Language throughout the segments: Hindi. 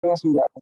मैं समझा रहा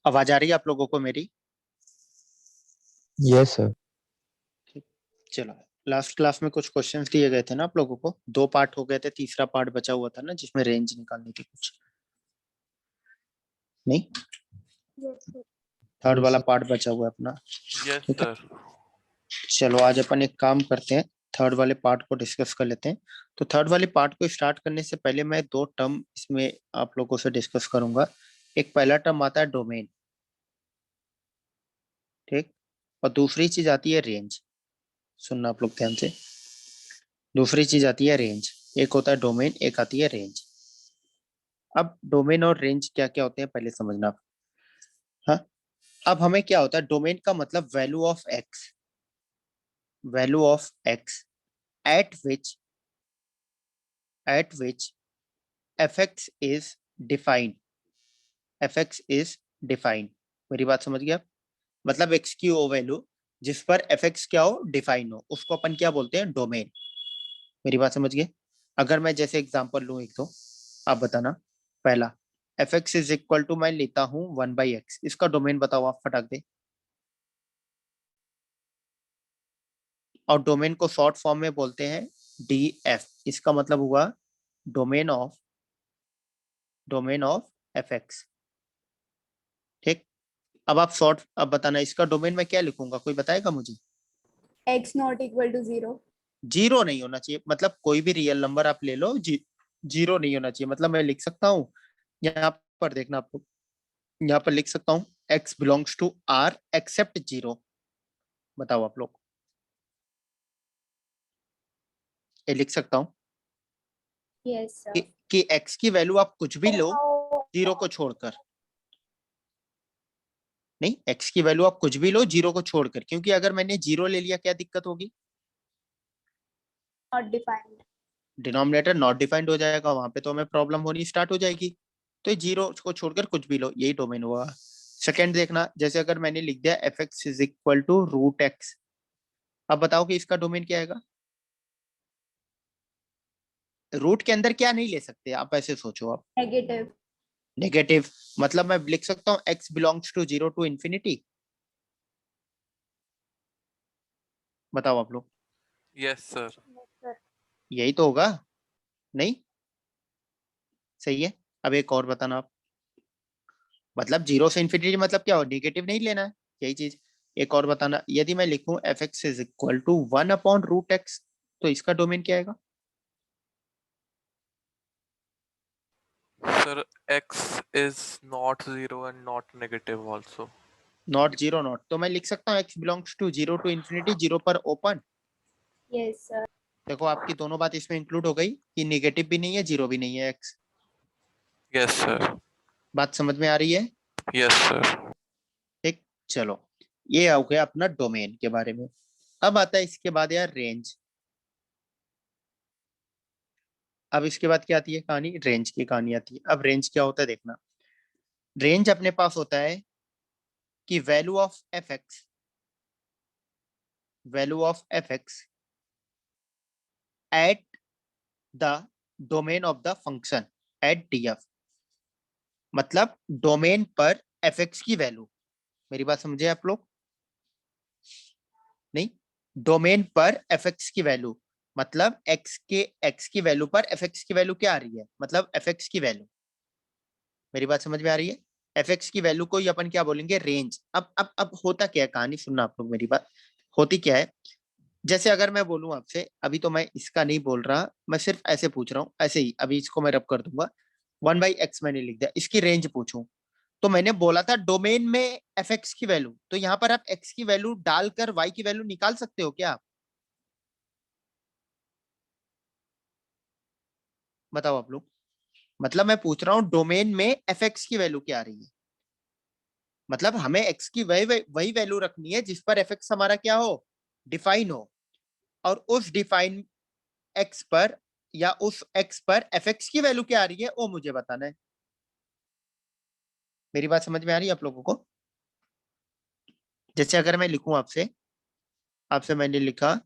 आवाज आ रही है आप लोगों को मेरी? Yes sir. ठीक, चलो। लास्ट क्लास में कुछ क्वेश्चंस दिए गए थे ना आप लोगों को, 2 पार्ट हो गए थे, तीसरा पार्ट बचा हुआ था ना जिसमें रेंज निकालनी थी कुछ, नहीं? थर्ड वाला पार्ट बचा हुआ है अपना। यस ठीक है, सर। चलो आज अपन एक काम करते हैं, थर्ड वाले पार्ट को डिस्कस कर लेते हैं। तो थर्ड वाले पार्ट को स्टार्ट करने से पहले मैं 2 टर्म इसमें आप लोगों से डिस्कस करूंगा। एक पहला टर्म आता है डोमेन, ठीक, और दूसरी चीज आती है रेंज। सुनना आप लोग ध्यान से, दूसरी चीज आती है रेंज। एक होता है डोमेन, एक आती है रेंज। अब डोमेन और रेंज क्या क्या होते हैं पहले समझना आप। हाँ, अब हमें क्या होता है, डोमेन का मतलब value of x, value of x eight which fx is defined, fx is defined। मेरी बात समझ गया? मतलब x की वो वैल्यू जिस पर fx क्या हो, डिफाइन हो, उसको अपन क्या बोलते हैं, डोमेन। मेरी बात समझ गए? अगर मैं जैसे एग्जांपल लूं एक, तो आप बताना। पहला, fx इज इक्वल टू मैं लेता हूं 1/x, इसका डोमेन बताओ आप फटाक दे। और डोमेन को शॉर्ट फॉर्म में बोलते हैं df, इसका मतलब हुआ डोमेन ऑफ fx। ठीक, अब आप शॉर्ट, अब बताना इसका डोमेन में क्या लिखूंगा, कोई बताएगा मुझे? x not equal to 0। Zero नहीं होना चाहिए, मतलब कोई भी रियल नंबर आप ले लो, जीरो नहीं होना चाहिए। मतलब मैं लिख सकता हूँ, यहाँ पर देखना आप लोग, यहाँ पर लिख सकता हूँ x belongs to r except zero. बताओ आप लोग, ये लिख सकता हूँ यस सर। कि x की वैल्यू आप कुछ भी लो जीरो को छोड़कर। नहीं, x की वैल्यू आप कुछ भी लो जीरो को छोड़कर, क्योंकि अगर मैंने जीरो ले लिया क्या दिक्कत होगी? Not defined, denominator not defined हो जाएगा, वहां पे तो हमें प्रॉब्लम होनी स्टार्ट हो जाएगी। तो ये जीरो को छोड़कर कुछ भी लो, यही डोमेन हुआ। सेकंड देखना, जैसे अगर मैंने लिख दिया fx is equal to root x, अब बताओ कि इसका डोमेन क्या आएगा? रूट के अंदर क्या नहीं ले सकते आप, ऐसे सोचो आप। नेगेटिव। नेगेटिव, मतलब मैं लिख सकता हूँ x belongs to zero to infinity. बताओ आप लोग, यस सर। यही तो होगा, नहीं? सही है। अब एक और बताना आप, मतलब जीरो से इंफिनिटी मतलब क्या हो, नेगेटिव नहीं लेना है, यही चीज। एक और बताना, यदि मैं लिखूं fx is equal to 1/√x, तो इसका डोमेन क्या आएगा? Sir x is not 0 and not negative also। Not zero not, तो मैं लिख सकता हूँ x belongs to zero to infinity, zero पर ओपन। Yes sir. देखो आपकी दोनों बात इसमें इंक्लूड हो गई कि नेगेटिव भी नहीं है, जीरो भी नहीं है x। Yes sir. बात समझ में आ रही है? Yes sir. ठीक, चलो, ये हो गया अपना डोमेन के बारे में। अब आता है इसके बाद यार रेंज। अब इसके बाद क्या आती है कहानी, रेंज की कहानी आती है। अब रेंज क्या होता है देखना, रेंज अपने पास होता है कि value of F x, value of F x at the domain of the function at D F, मतलब डोमेन पर एफ एक्स की वैल्यू, मेरी बात समझे आप लोग? नहीं, डोमेन पर एफ एक्स की वैल्यू, मतलब एक्स की वैल्यू पर एफ एक्स की वैल्यू क्या आ रही है, मतलब एफ एक्स की वैल्यू, मेरी बात समझ में आ रही है? एफ एक्स की वैल्यू को ही अपन क्या बोलेंगे, रेंज। अब होता क्या है, कहानी सुनना आप लोग मेरी बात, होती क्या है, जैसे अगर मैं बोलूं आपसे, अभी तो मैं इसका नहीं बोल रहा, मैं सिर्फ ऐसे पूछ रहा हूँ, ऐसे ही अभी इसको मैं रब कर दूंगा, 1/x मैंने लिख दिया, इसकी रेंज पूछूं, तो मैंने बोला था डोमेन में एफ एक्स की वैल्यू, तो यहाँ पर आप एक्स की वैल्यू डालकर वाई की वैल्यू निकाल सकते हो क्या? बताओ आप लोग, मतलब मैं पूछ रहा हूँ डोमेन में एफ एक्स की वैल्यू क्या आ रही है, मतलब हमें एक्स की वही वैल्यू रखनी है जिस पर एफ एक्स हमारा क्या हो, डिफाइन हो, और उस डिफाइन एक्स पर या उस एक्स पर एफ एक्स की वैल्यू क्या आ रही है वो मुझे बताना है। मेरी बात समझ में आ रही है आप लोगों को? जैसे अगर मैं लिखूं आपसे, आपसे मैंने लिखा,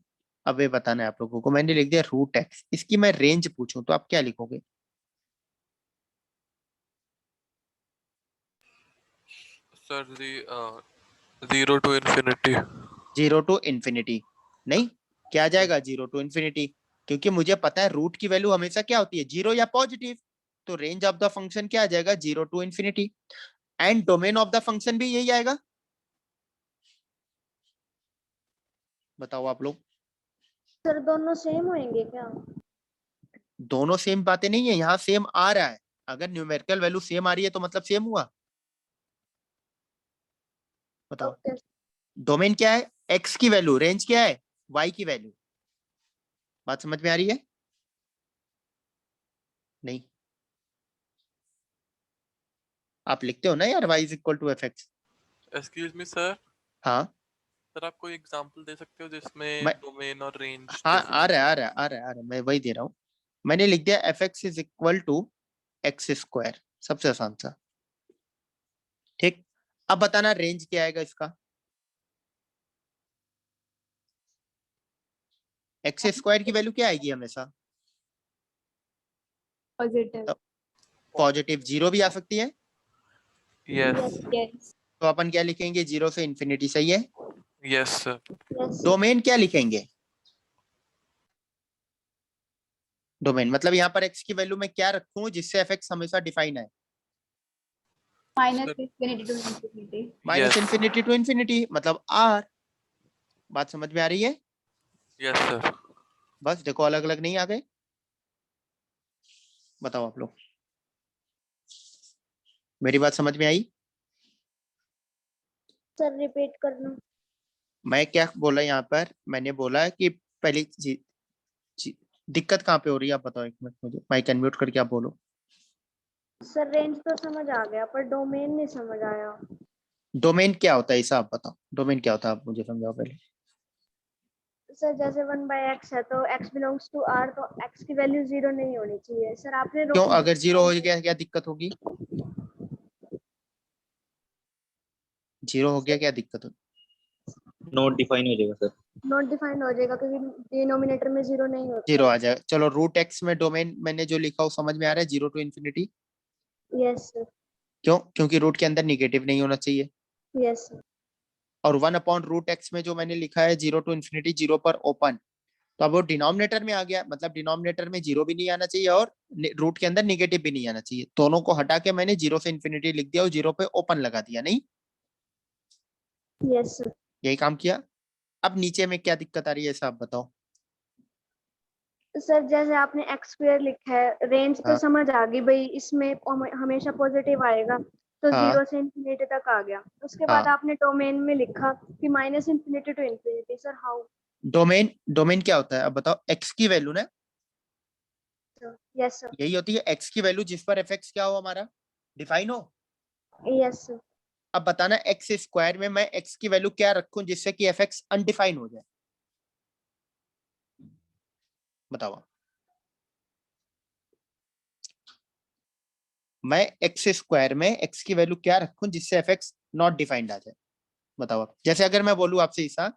अब ये बताना है आप लोगों को, मैंने लिख दिया रूट एक्स, इसकी मैं रेंज पूछूं तो आप क्या लिखोगे? Sir, the 0 to infinity. 0 to infinity, नहीं, क्या आ जाएगा 0 to इन्फिनिटी, क्योंकि मुझे पता है रूट की वैल्यू हमेशा क्या होती है, जीरो या पॉजिटिव, तो रेंज ऑफ द फंक्शन क्या आ जाएगा, 0 to infinity, and domain of the function भी यही आएगा। बताओ आप लोग, सर दोनों सेम होंगे क्या? दोनों सेम बातें नहीं है, यहाँ सेम आ रहा है, अगर न्यूमेरिकल वैल्यू सेम आ रही है तो मतलब सेम हुआ। बताओ, ओके। डोमेन क्या है, एक्स की वैल्यू, रेंज क्या है, वाई की वैल्यू, बात समझ में आ रही है? नहीं, आप लिखते हो ना यार, y is equal to f x. Excuse me, sir. हाँ, सर आप कोई एग्जांपल दे सकते हो मैं, जिसमें डोमेन और रेंज हाँ जैसे आ रहा है चीजें? आ रहा है आ रहा है आ रहा है, मैं वही दे रहा हूँ, मैंने लिख दिया f x is equal to x square, सबसे आसान सा, ठीक। अब बताना रेंज क्या आएगा इसका, एक्स स्क्वायर की वैल्यू क्या आएगी हमेशा, पॉजिटिव। तो पॉजिटिव, जीरो भी आ सकती है, यस, यस यस तो अपन क्या लिखेंगे, 0 से इन्फिनिटी, सही है। Yes sir, yes. डोमेन क्या लिखेंगे, डोमेन मतलब यहाँ पर एक्स की वैल्यू में क्या रखूं जिससे एफ एक्स हमेशा डिफाइन है, minus sir infinity to infinity. Minus yes, infinity to infinity मतलब आर, बात समझ में आ रही है? Yes sir. बस देखो, अलग अलग नहीं आ गए। बताओ आप लोग, मेरी बात समझ में आई? सर रिपीट करना। मैं क्या बोला यहाँ पर, मैंने बोला कि पहली दिक्कत कहाँ पे हो रही है आप बताओ, एक मिनट मुझे माइक अनम्यूट करके आप बोलो। सर रेंज तो समझ आ गया पर डोमेन नहीं समझ आया। डोमेन क्या होता है इसे आप बताओ, डोमेन क्या होता है आप मुझे समझाओ पहले। सर जैसे 1/x है तो x बिलोंग्स टू r, तो x की वैल्यू 0 नहीं होनी चाहिए। सर आपने क्यों, अगर जीरो हो गया क्या दिक्कत होगी, जीरो हो गया क्या दिक्कत होगी? नोट डिफाइन हो जाएगा सर। नॉट डिफाइंड हो जाएगा क्योंकि डिनोमिनेटर में 0 नहीं जीरो होता। आ जाएगा, चलो रूट एक्स में डोमेन मैंने जो लिखा वो समझ में आ रहा है, 0 to इन्फिनिटी, यस सर। क्यों, क्योंकि रूट के अंदर निगेटिव नहीं होना चाहिए, यस सर। और 1/√x में जो मैंने लिखा है 0 to इन्फिनिटी, जीरो पर ओपन, तो अब वो डिनोमिनेटर में आ गया, मतलब डिनोमिनेटर में जीरो भी नहीं आना चाहिए और रूट के अंदर निगेटिव भी नहीं आना चाहिए, दोनों को हटा के मैंने 0 से इन्फिनिटी लिख दिया और जीरो पे ओपन लगा दिया, नहीं, यस सर। यही काम किया। अब नीचे में क्या दिक्कत आ रही है ऐसा आप बताओ। सर जैसे आपने x स्क्वायर लिखा है, रेंज तो हाँ समझ आ गई भाई, इसमें हमेशा पॉजिटिव आएगा, तो हाँ 0 से इन्फिनिटी तक आ गया। उसके बाद हाँ, आपने डोमेन में लिखा कि minus infinity to infinity. Sir how? Domain, domain क्या होता है अब बताओ, एक्स की वैल्यू ना, यस सर। यही होती है एक्स की वैल्यू जिस पर एफ एक्स क्या हो हमारा, डिफाइन हो। Yes sir. अब बताना एक्स स्क्वायर में मैं एक्स की वैल्यू क्या रखूं जिससे कि एफ एक्स अनडिफाइन हो जाए, बताओ। मैं एक्स स्क्वायर में एक्स की वैल्यू क्या रखूं जिससे एफ एक्स नॉट डिफाइंड आ जाए? बताओ आप। जैसे अगर मैं बोलूं आपसे ईसा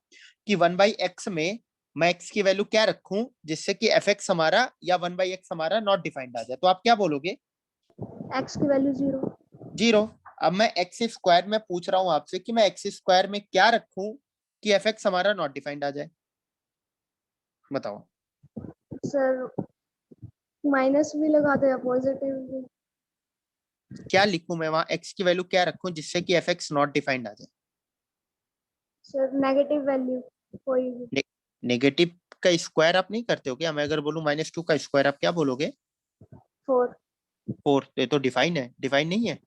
कि 1/x में मैं एक्स की वैल्यू क्या रखूं जिससे कि एफ एक्स हमारा या 1/x हमारा नॉट डिफाइंड आ जाए, तो आप क्या बोलोगे? एक्स की वैल्यू 0। 0। अब मैं एक्स स्क्वायर में पूछ रहा हूं आपसे कि मैं एक्स स्क्वायर में क्या रखूं कि एफ एक्स हमारा नॉट डिफाइंड आ जाए? बताओ। सर माइनस भी लगा दो या पॉजिटिव भी। क्या लिखूं मैं वहां, एक्स की वैल्यू क्या रखूं जिससे कि एफ एक्स नॉट डिफाइंड आ जाए? सर नेगेटिव वैल्यू कोई भी। नेगेटिव का स्क्वायर आप नहीं करते हो क्या? मैं अगर बोलूं -2 का स्क्वायर आप क्या बोलोगे? 4। 4। ये तो डिफाइन है, डिफाइन नहीं है?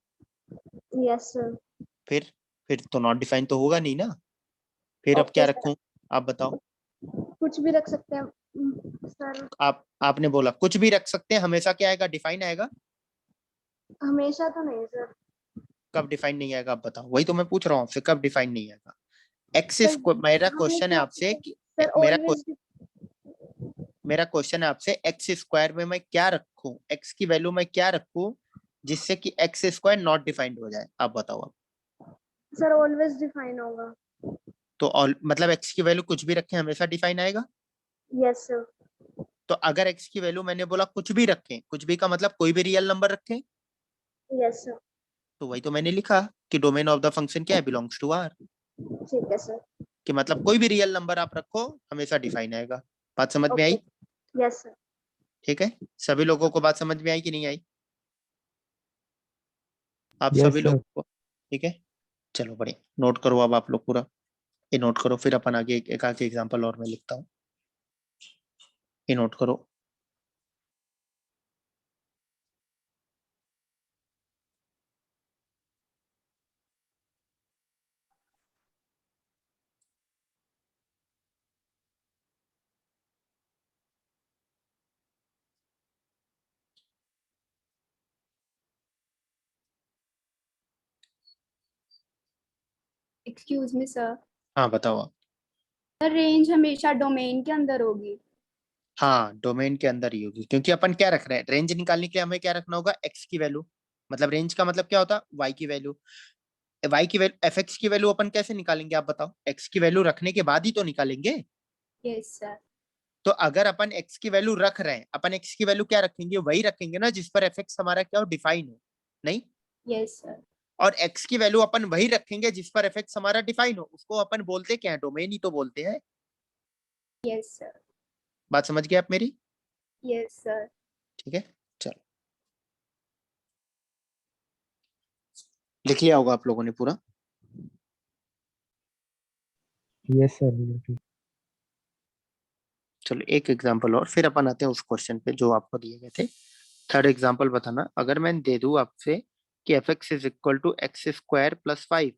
Yes sir. फिर फिर तो नॉट डिफाइन तो होगा नहीं ना। फिर अब ओके क्या सर, रखूं? आप बताओ। कुछ भी रख सकते हैं सर। आपने बोला कुछ भी रख सकते हैं, हमेशा क्या आएगा? डिफाइन आएगा। हमेशा तो नहीं सर। कब डिफाइन नहीं आएगा आप बताओ, वही तो मैं पूछ रहा हूँ आपसे, कब डिफाइन नहीं आएगा? एक्सिस सर को मेरा क्वेश्चन है हमेशा आपसे कि सर मेरा ऑलवेज। मेरा क्वेश्चन है आपसे, एक्स स्क्वायर में मैं क्या रखूं, एक्स की वैल्यू मैं क्या रखूं जिससे कि एक्स स्क्वायर नॉट डिफाइंड हो जाए? आप बताओ आप। सर ऑलवेज डिफाइन होगा। तो ऑल मतलब एक्स की वैल्यू कुछ भी रखें हमेशा डिफाइन आएगा। Yes sir. तो अगर एक्स की वैल्यू मैंने बोला कुछ भी रखें, कुछ भी का मतलब कोई भी रियल नंबर रखें, यस सर। तो वही तो मैंने लिखा कि डोमेन ऑफ द फंक्शन क्या है? Belongs to R. ठीक है सर। कि मतलब कोई भी रियल नंबर आप रखो हमेशा डिफाइन आएगा। बात समझ में ओके। आई? Yes sir. ठीक है। सभी लोगों को बात समझ में आई कि नहीं आई? आप यस सभी सर। लोगों को? ठीक है, चलो बढ़िया। नोट करो अब आप लोग पूरा, ये नोट करो, फिर अपन आगे एक आगे एग्जांपल और मैं लिखता हूँ, ये नोट करो। Excuse me sir. हाँ बताओ आप। सर रेंज हमेशा डोमेन के अंदर होगी। हाँ डोमेन के अंदर ही होगी, क्योंकि अपन क्या रख रहे हैं, रेंज निकालने के लिए हमें क्या रखना होगा? एक्स की वैल्यू। मतलब रेंज का मतलब क्या होता है? वाई की वैल्यू। वाई की वैल्यू, एफ एक्स की वैल्यू अपन कैसे निकालेंगे आप बताओ? एक्स की वैल्यू रखने के बाद ही तो निकालेंगे। Yes sir. तो अगर अपन एक्स की वैल्यू रख रहे हैं, अपन एक्स की वैल्यू क्या रखेंगे? वही रखेंगे ना जिस पर एफ एक्स हमारा क्या हो? डिफाइन हो। नहीं। Yes sir. और एक्स की वैल्यू अपन वही रखेंगे जिस पर एफ एक्स हमारा डिफाइन हो, उसको अपन बोलते क्या है? डोमेन ही तो बोलते हैं। Yes sir. बात समझ गए आप मेरी? Yes sir. ठीक है, चलो लिख लिया होगा आप लोगों ने पूरा। यस सर बिल्कुल। चलो एक एग्जांपल और, फिर अपन आते हैं उस क्वेश्चन पे जो आपको दिए गए थे। थर्ड एग्जांपल बताना, अगर मैं दे दूं आपसे कि f x is equal to x square plus 5,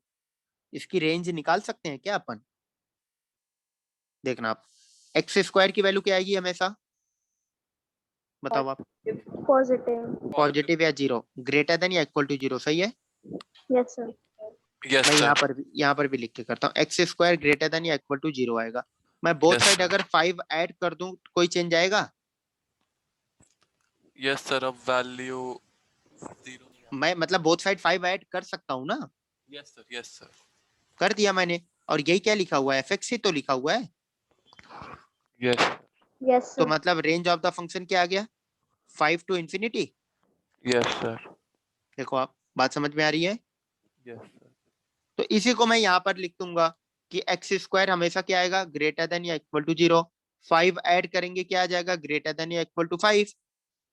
इसकी रेंज निकाल सकते हैं क्या अपन? देखना आप, एक्स स्क्वायर की वैल्यू क्या आएगी हमेशा? बताओ आप। पॉजिटिव। पॉजिटिव या जीरो, ग्रेटर देन या इक्वल टू जीरो, सही है। Yes sir. यस मैं सर। यहाँ पर भी लिख के करता हूँ, एक्स स्क्वायर ग्रेटर देन या इक्वल टू जीरो आएगा। मैं बोथ Yes, साइड sir. अगर 5 ऐड कर दूं कोई चेंज आएगा? यस सर, अब वैल्यू जीरो नहीं आ। मैं मतलब बोथ साइड 5 ऐड कर सकता हूँ ना? Yes sir, yes sir. कर दिया मैंने। और यही क्या लिखा हुआ है? एफ एक्स ही तो लिखा हुआ है। यस। यस तो सर। मतलब रेंज ऑफ द फंक्शन क्या आ गया? 5 टू इंफिनिटी। Yes sir. देखो आप, बात समझ में आ रही है? Yes sir. तो इसी को मैं यहाँ पर लिख दूंगा कि एक्स स्क्वायर हमेशा क्या आएगा? ग्रेटर देन या इक्वल टू जीरो। 5 ऐड करेंगे क्या आ जाएगा? ग्रेटर देन या इक्वल टू 5।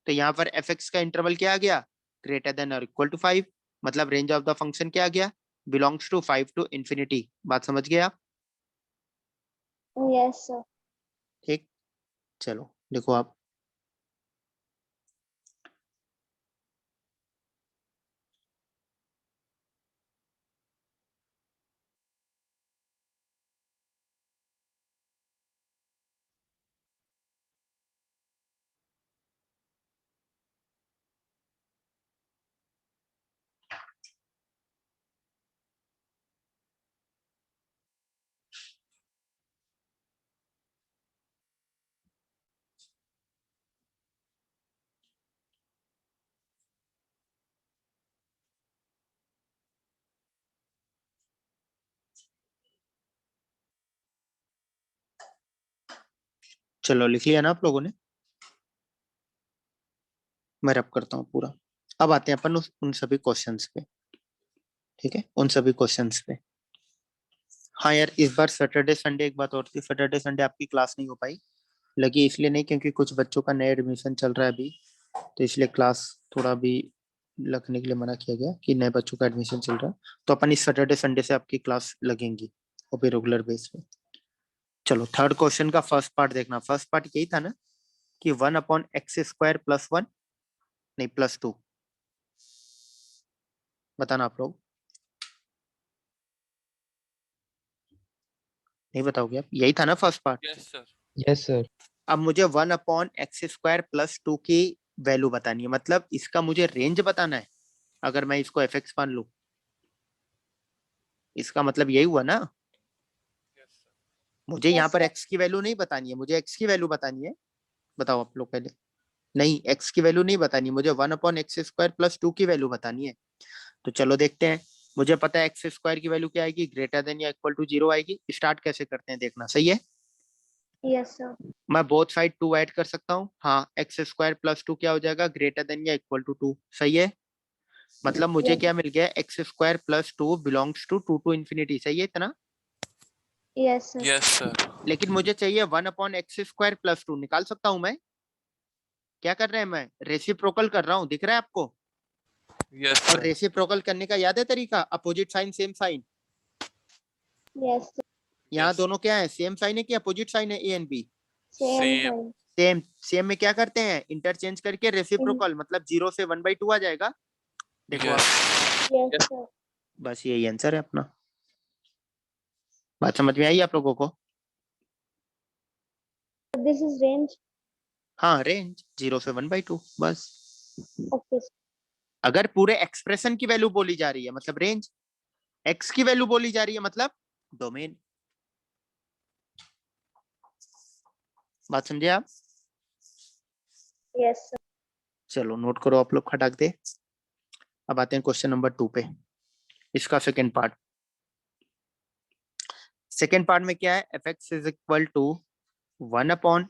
तो यहाँ पर एफ एक्स का इंटरवल क्या आ गया? ग्रेटर देन और इक्वल टू 5। मतलब रेंज ऑफ द फंक्शन क्या आ गया? Belongs to 5 to infinity. बात समझ गए आप? Yes sir. ठीक, चलो देखो आप। चलो लिख लिया ना आप लोगों ने? मैं रब करता हूँ पूरा। अब आते हैं अपन उन सभी क्वेश्चंस पे, ठीक है, उन सभी क्वेश्चंस पे। हाँ यार, इस बार सैटरडे संडे, एक बात और थी, सैटरडे संडे आपकी क्लास नहीं हो पाई, लगी इसलिए नहीं क्योंकि कुछ बच्चों का नया एडमिशन चल रहा है अभी, तो इसलिए क्लास थोड़ा भी लगने के लिए मना किया गया कि नए बच्चों का एडमिशन चल रहा है। तो अपन इस सैटरडे संडे से आपकी क्लास लगेंगी और भी रेगुलर बेस पे। चलो थर्ड क्वेश्चन का फर्स्ट पार्ट देखना। फर्स्ट पार्ट यही था ना कि 1/x² + 1, नहीं +2, बताना आप लोग। नहीं बताओगे आप? यही था ना first part? Yes sir. Yes sir. अब मुझे 1/x² + 2 की वैल्यू बतानी है, मतलब इसका मुझे रेंज बताना है। अगर मैं इसको fx मान लूं, इसका मतलब यही हुआ ना। Yes sir. मुझे यहाँ Yes, पर sir. x की वैल्यू नहीं बतानी है, मुझे x की वैल्यू बतानी है। बताओ आप लोग पहले। नहीं, x की वैल्यू नहीं बतानी, मुझे 1/x² + 2 की वैल्यू बतानी है। तो चलो देखते हैं। मुझे पता है x² की वैल्यू क्या आएगी, ग्रेटर देन या इक्वल टू 0 आएगी। स्टार्ट कैसे करते हैं देखना, सही है? Yes, sir. मैं बोथ साइड 2 ऐड कर सकता हूँ। हाँ, x² + 2 क्या हो जाएगा, ग्रेटर देन या इक्वल टू 2, सही है? मतलब मुझे Yes. क्या मिल गया, x² + 2 belongs to 2 to infinity, सही है इतना? Yes, sir. Yes sir. लेकिन मुझे चाहिए 1/x² + 2, निकाल सकता हूँ मैं? क्या कर रहे हैं, मैं रेसिप्रोकल कर रहा हूँ, दिख रहा है आपको? यस और सर। रेसिप्रोकल करने का याद है तरीका, opposite sign same sign. Yes, sir. यहाँ यस। दोनों क्या है, सेम साइन है कि अपोजिट साइन है, A and B? Same same. time. Same. Same में क्या करते हैं, इंटरचेंज करके रेसिप्रोकल, मतलब 0 से 1/2 आ जाएगा। देखो आप, यस। Yes, yes. sir. बस यही आंसर है अपना। बात समझ में आई आप लोगों को? This is range. हाँ, रेंज 0 से 1/2, बस। Okay, sir. अगर पूरे एक्सप्रेशन की वैल्यू बोली जा रही है मतलब रेंज, एक्स की वैल्यू बोली जा रही है मतलब डोमेन। बात समझे आप? Yes, sir. चलो नोट करो आप लोग खटाक दे। अब आते हैं क्वेश्चन नंबर 2 पे, इसका सेकेंड पार्ट। सेकेंड पार्ट में क्या है, fx is equal to 1/x²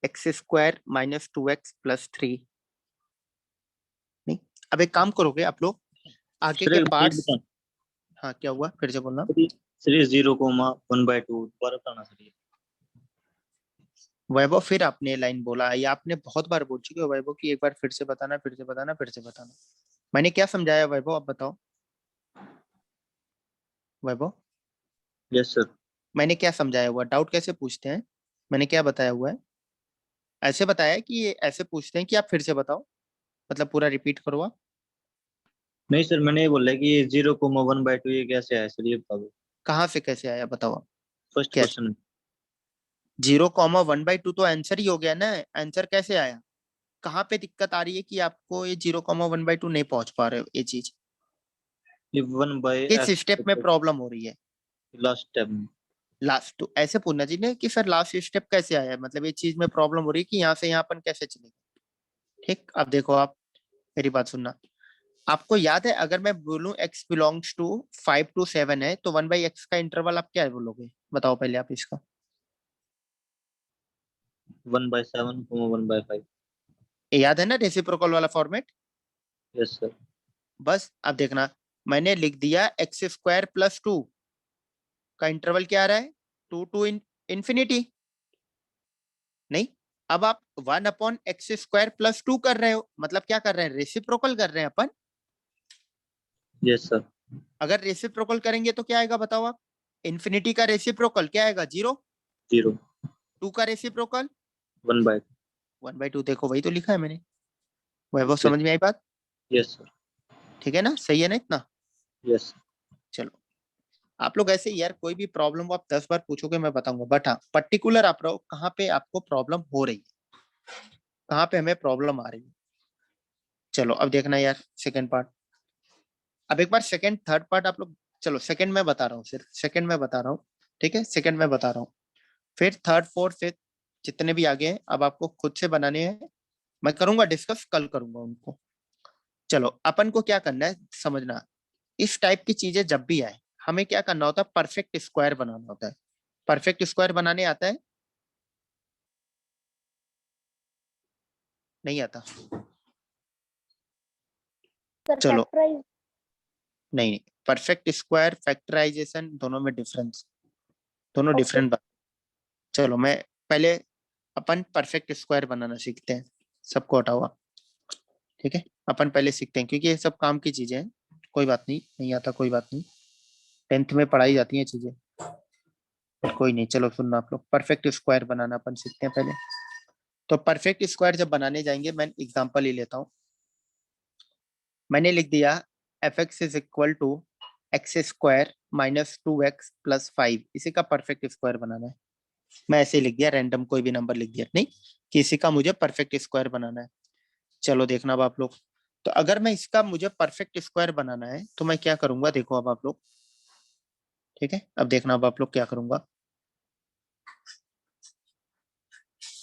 - 2x + 3। नहीं, अब एक काम करोगे आप लोग, आगे सर के एक पार्ट्स। बता, हाँ, क्या हुआ, फिर से बोलना। सर 0,1/2 दोबारा बताना सर ये। वैभव, फिर आपने लाइन बोला, या आपने बहुत बार बोल चुके हो वैभव कि एक बार फिर से बताना, फिर से बताना, फिर से बताना। मैंने क्या समझाया वैभव, आप बताओ वैभव। Yes sir. मैंने क्या समझाया हुआ, डाउट कैसे पूछते हैं, मैंने क्या बताया हुआ है? ऐसे बताया कि ये ऐसे पूछते हैं कि आप फिर से बताओ, मतलब पूरा रिपीट करो आप। नहीं सर, मैंने ये बोला कि 0,1/2 ये कैसे आया सर, ये बता दो। कहाँ से कैसे आया बताओ आप? फर्स्ट कैसे? क्वेश्चन। 0,1/2 तो आंसर ही हो गया ना, आंसर कैसे आया? कहाँ पे दिक्कत आ रही है कि आपको ये 0,1/2 नहीं पहुंच पा रहे हो, ये चीज ये 1/x किस स्टेप में प्रॉब्लम हो रही है? लास्ट स्टेप में। लास्ट, तो ऐसे पूछना चाहिए कि सर लास्ट स्टेप कैसे आया, मतलब ये चीज में प्रॉब्लम हो रही है कि यहाँ से यहाँ अपन कैसे चलेंगे। ठीक, अब देखो आप, मेरी बात सुनना। आपको याद है, अगर मैं बोलूं x बिलोंग्स टू 5 to 7 है, तो 1/x का इंटरवल आप क्या बोलोगे, बताओ पहले आप इसका। 1/7, 1/5। ये याद है ना रेसिप्रोकल वाला फॉर्मेट? Yes sir. बस अब देखना, मैंने लिख दिया x² + 2 का इंटरवल क्या आ रहा है, 2 to infinity। नहीं, अब आप 1/x² + 2 कर रहे हो, मतलब क्या कर रहे हैं, रेसिप्रोकल कर रहे हैं अपन। Yes sir. अगर रेसिप्रोकल करेंगे तो क्या आएगा बताओ आप? इन्फिनिटी का रेसिप्रोकल क्या आएगा, 0। 0। 2 का रेसिप्रोकल 1/2। 1/2, देखो वही तो लिखा है मैंने। वैभव, समझ में आई बात? Yes sir. ठीक है ना, सही है ना इतना? यस। चलो, आप लोग ऐसे ही यार, कोई भी प्रॉब्लम हो आप 10 बार पूछोगे मैं बताऊंगा, बट हाँ पर्टिकुलर आप रहो कहाँ पे आपको प्रॉब्लम हो रही है, कहाँ पे हमें प्रॉब्लम आ रही है। चलो अब देखना यार सेकंड पार्ट। अब एक बार सेकंड थर्ड पार्ट आप लोग, चलो सेकंड में बता रहा हूँ, सिर्फ सेकंड में बता रहा हूँ, ठीक है, सेकंड में बता रहा हूँ। फिर थर्ड फोर्थ फिफ्थ जितने भी आगे हैं अब आपको खुद से बनाने हैं, मैं करूंगा डिस्कस, कल करूंगा उनको। चलो अपन को क्या करना है समझना, इस टाइप की चीजें जब भी आए हमें क्या करना होता है, परफेक्ट स्क्वायर बनाना होता है। परफेक्ट स्क्वायर बनाने आता है? नहीं आता। सर चलो। फैक्टराइज नहीं, परफेक्ट स्क्वायर फैक्टराइजेशन दोनों में डिफरेंस, दोनों Okay. डिफरेंट बात। चलो मैं पहले अपन परफेक्ट स्क्वायर बनाना सीखते हैं, सबको हटा हुआ, ठीक है। अपन पहले सीखते हैं क्योंकि ये सब काम की चीजें हैं, कोई बात नहीं, नहीं आता कोई बात नहीं, 10th में पढ़ाई जाती हैं चीजें, कोई नहीं। चलो सुनना आप लोग, परफेक्ट स्क्वायर बनाना अपन सीखते हैं पहले। तो परफेक्ट स्क्वायर जब बनाने जाएंगे, मैं एग्जांपल ही लेता हूँ। मैंने लिख दिया f x is equal to x square minus 2x plus 5, इसी का परफेक्ट स्क्वायर बनाना है। मैं ऐसे लिख दिया, रैंडम कोई भी नंबर लिख दिया, नहीं कि इसी का मुझे परफेक्ट स्क्वायर बनाना है। चलो देखना अब आप लोग, तो अगर मैं इसका मुझे परफेक्ट स्क्वायर बनाना है तो मैं क्या करूंगा, देखो अब आप लोग, ठीक है। अब देखना अब आप लोग क्या करूंगा,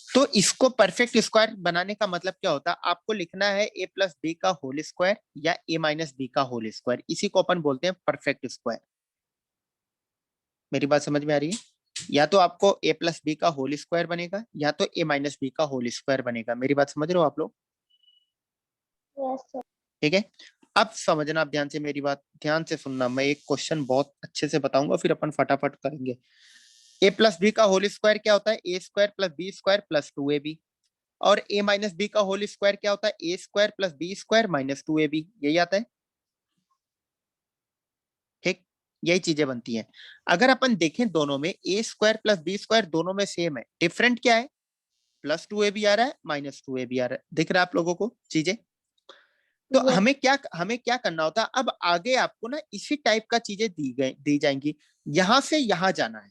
तो इसको परफेक्ट स्क्वायर बनाने का मतलब क्या होता है, आपको लिखना है a प्लस बी का होल स्क्वायर या a माइनस बी का होल स्क्वायर, इसी को अपन बोलते हैं परफेक्ट स्क्वायर। मेरी बात समझ में आ रही है? या तो आपको a प्लस बी का होल स्क्वायर बनेगा या तो a माइनस बी का होल स्क्वायर बनेगा। मेरी बात समझ रहे हो आप लोग? यस सर ठीक है। अब समझना, आप ध्यान से मेरी बात ध्यान से सुनना, मैं एक क्वेश्चन बहुत अच्छे से बताऊंगा, फिर अपन फटाफट करेंगे। a प्लस बी का होल स्क्वायर क्या होता है, A square plus B square plus 2ab, और a माइनस बी का होल स्क्वायर क्या होता है, A square plus B square minus 2ab, यही आता है। ठीक, यही चीजें बनती हैं। अगर अपन देखें दोनों में ए स्क्वायर प्लस बी स्क्वायर दोनों में सेम है, डिफरेंट क्या है, प्लस 2ab आ रहा है माइनस 2ab आ रहा है, दिख रहा है आप लोगों को चीजें? तो Yes. हमें क्या करना होता है, अब आगे आपको ना इसी टाइप का चीजें दी जाएंगी, यहां से यहां जाना है।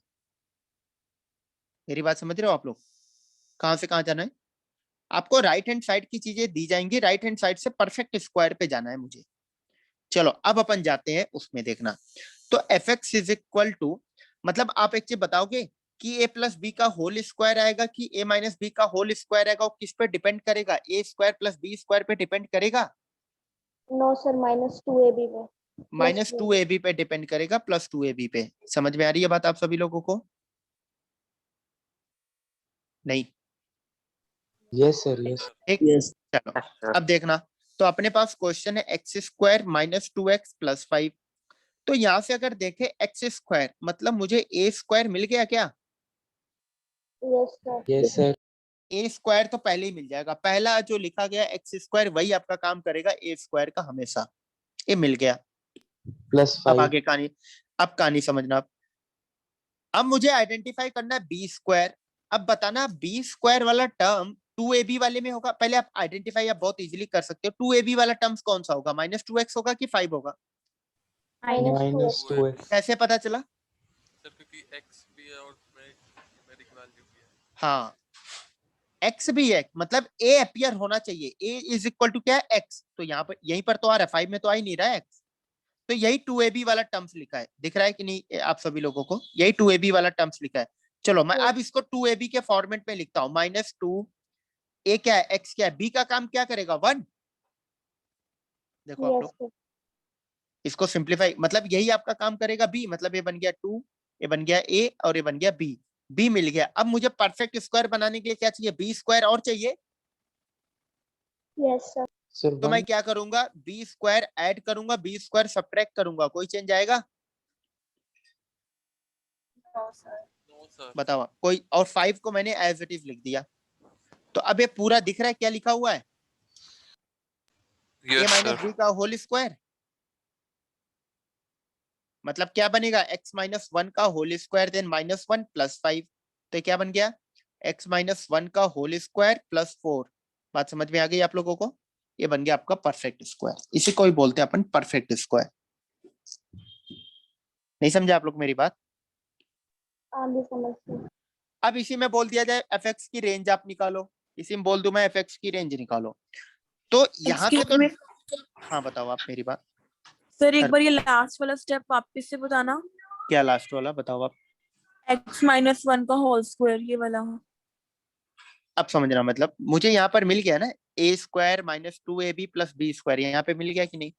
मेरी बात समझ रहे हो आप लोग? कहां से कहां जाना है, आपको राइट हैंड साइड की चीजें दी जाएंगी, राइट हैंड साइड से परफेक्ट स्क्वायर पे जाना है मुझे। चलो अब अपन जाते हैं उसमें, देखना। तो F x is equal to, मतलब आप एक चीज बताओगे कि ए प्लस बी का होल स्क्वायर आएगा कि ए माइनस बी का होल स्क्वायर आएगा, और किस पे डिपेंड करेगा, A square plus B square पे डिपेंड करेगा, नो सर -2ab पे माइनस 2ab पे डिपेंड करेगा, प्लस 2ab पे। समझ में आ रही है बात आप सभी लोगों को? नहीं? Yes sir yes. ठीक, चलो अब देखना। तो अपने पास क्वेश्चन है x square minus 2x plus 5, तो यहां से अगर देखे एक्स स्क्वायर मतलब मुझे ए स्क्वायर मिल गया क्या? Yes sir yes sir. A square तो पहले ही मिल जाएगा, पहला जो लिखा गया एक्स स्क्वायर वही आपका काम करेगा ए स्क्वायर का हमेशा, ये मिल गया। प्लस अब 5। आगे कहानी, अब कहानी समझना। अब मुझे आइडेंटिफाई करना है बी स्क्वायर। अब बताना बी स्क्वायर वाला टर्म 2ab वाले में होगा, पहले आप आइडेंटिफाई आप बहुत इजीली कर सकते हो, 2ab वाला टर्म्स कौन सा होगा, -2x होगा कि 5 होगा? Minus 2x। कैसे पता चला? सर क्योंकि x भी है और न्यूमेरिक वैल्यू भी है। हाँ, x भी है, मतलब a अपीयर होना चाहिए, a इज इक्वल टू क्या है, x, तो यहाँ पर यहीं पर तो आ रहा है, 5 में तो आ ही नहीं रहा है x, तो यही 2ab वाला टर्म्स लिखा है, दिख रहा है कि नहीं आप सभी लोगों को, यही 2ab वाला टर्म्स लिखा है। चलो मैं अब इसको 2ab के फॉर्मेट में लिखता हूँ, -2, a क्या है, x क्या है, b का काम क्या करेगा, 1। देखो आप लोग, इसको सिंप्लीफाई, मतलब यही आपका काम करेगा b, मतलब ये बन गया 2, ये बन गया a और ये बन गया b, b मिल गया। अब मुझे परफेक्ट स्क्वायर बनाने के लिए क्या चाहिए, b स्क्वायर और चाहिए। यस सर सर तो मैं 1। क्या करूंगा, b स्क्वायर ऐड करूंगा, b स्क्वायर सब्ट्रैक्ट करूंगा, कोई चेंज आएगा? No sir. बताओ कोई, और 5 को मैंने एज इट इज लिख दिया। तो अब ये पूरा दिख रहा है क्या लिखा हुआ है, a yes minus sir. B का होल स्क्वायर, मतलब क्या बनेगा, x माइनस 1 का होल स्क्वायर देन -1 प्लस 5, तो क्या बन गया, x माइनस 1 का होल स्क्वायर प्लस 4। बात समझ में आ गई आप लोगों को? ये बन गया आपका परफेक्ट स्क्वायर, इसी को ही बोलते हैं अपन परफेक्ट स्क्वायर। नहीं समझे आप लोग मेरी बात? आगे समझती अब इसी में बोल दिया जाए एफ एक्स की रेंज आप निकालो, इसी में बोल दूं मैं एफ एक्स की रेंज निकालो, तो यहाँ से तो हाँ बताओ आप मेरी बात। सर एक बार ये लास्ट वाला स्टेप वापस से बताना, क्या लास्ट वाला बताओ आप? x -1 का होल स्क्वायर, ये वाला। अब समझना, मतलब मुझे यहाँ पर मिल गया ना a square minus 2ab plus B square, यहाँ पे मिल गया कि नहीं?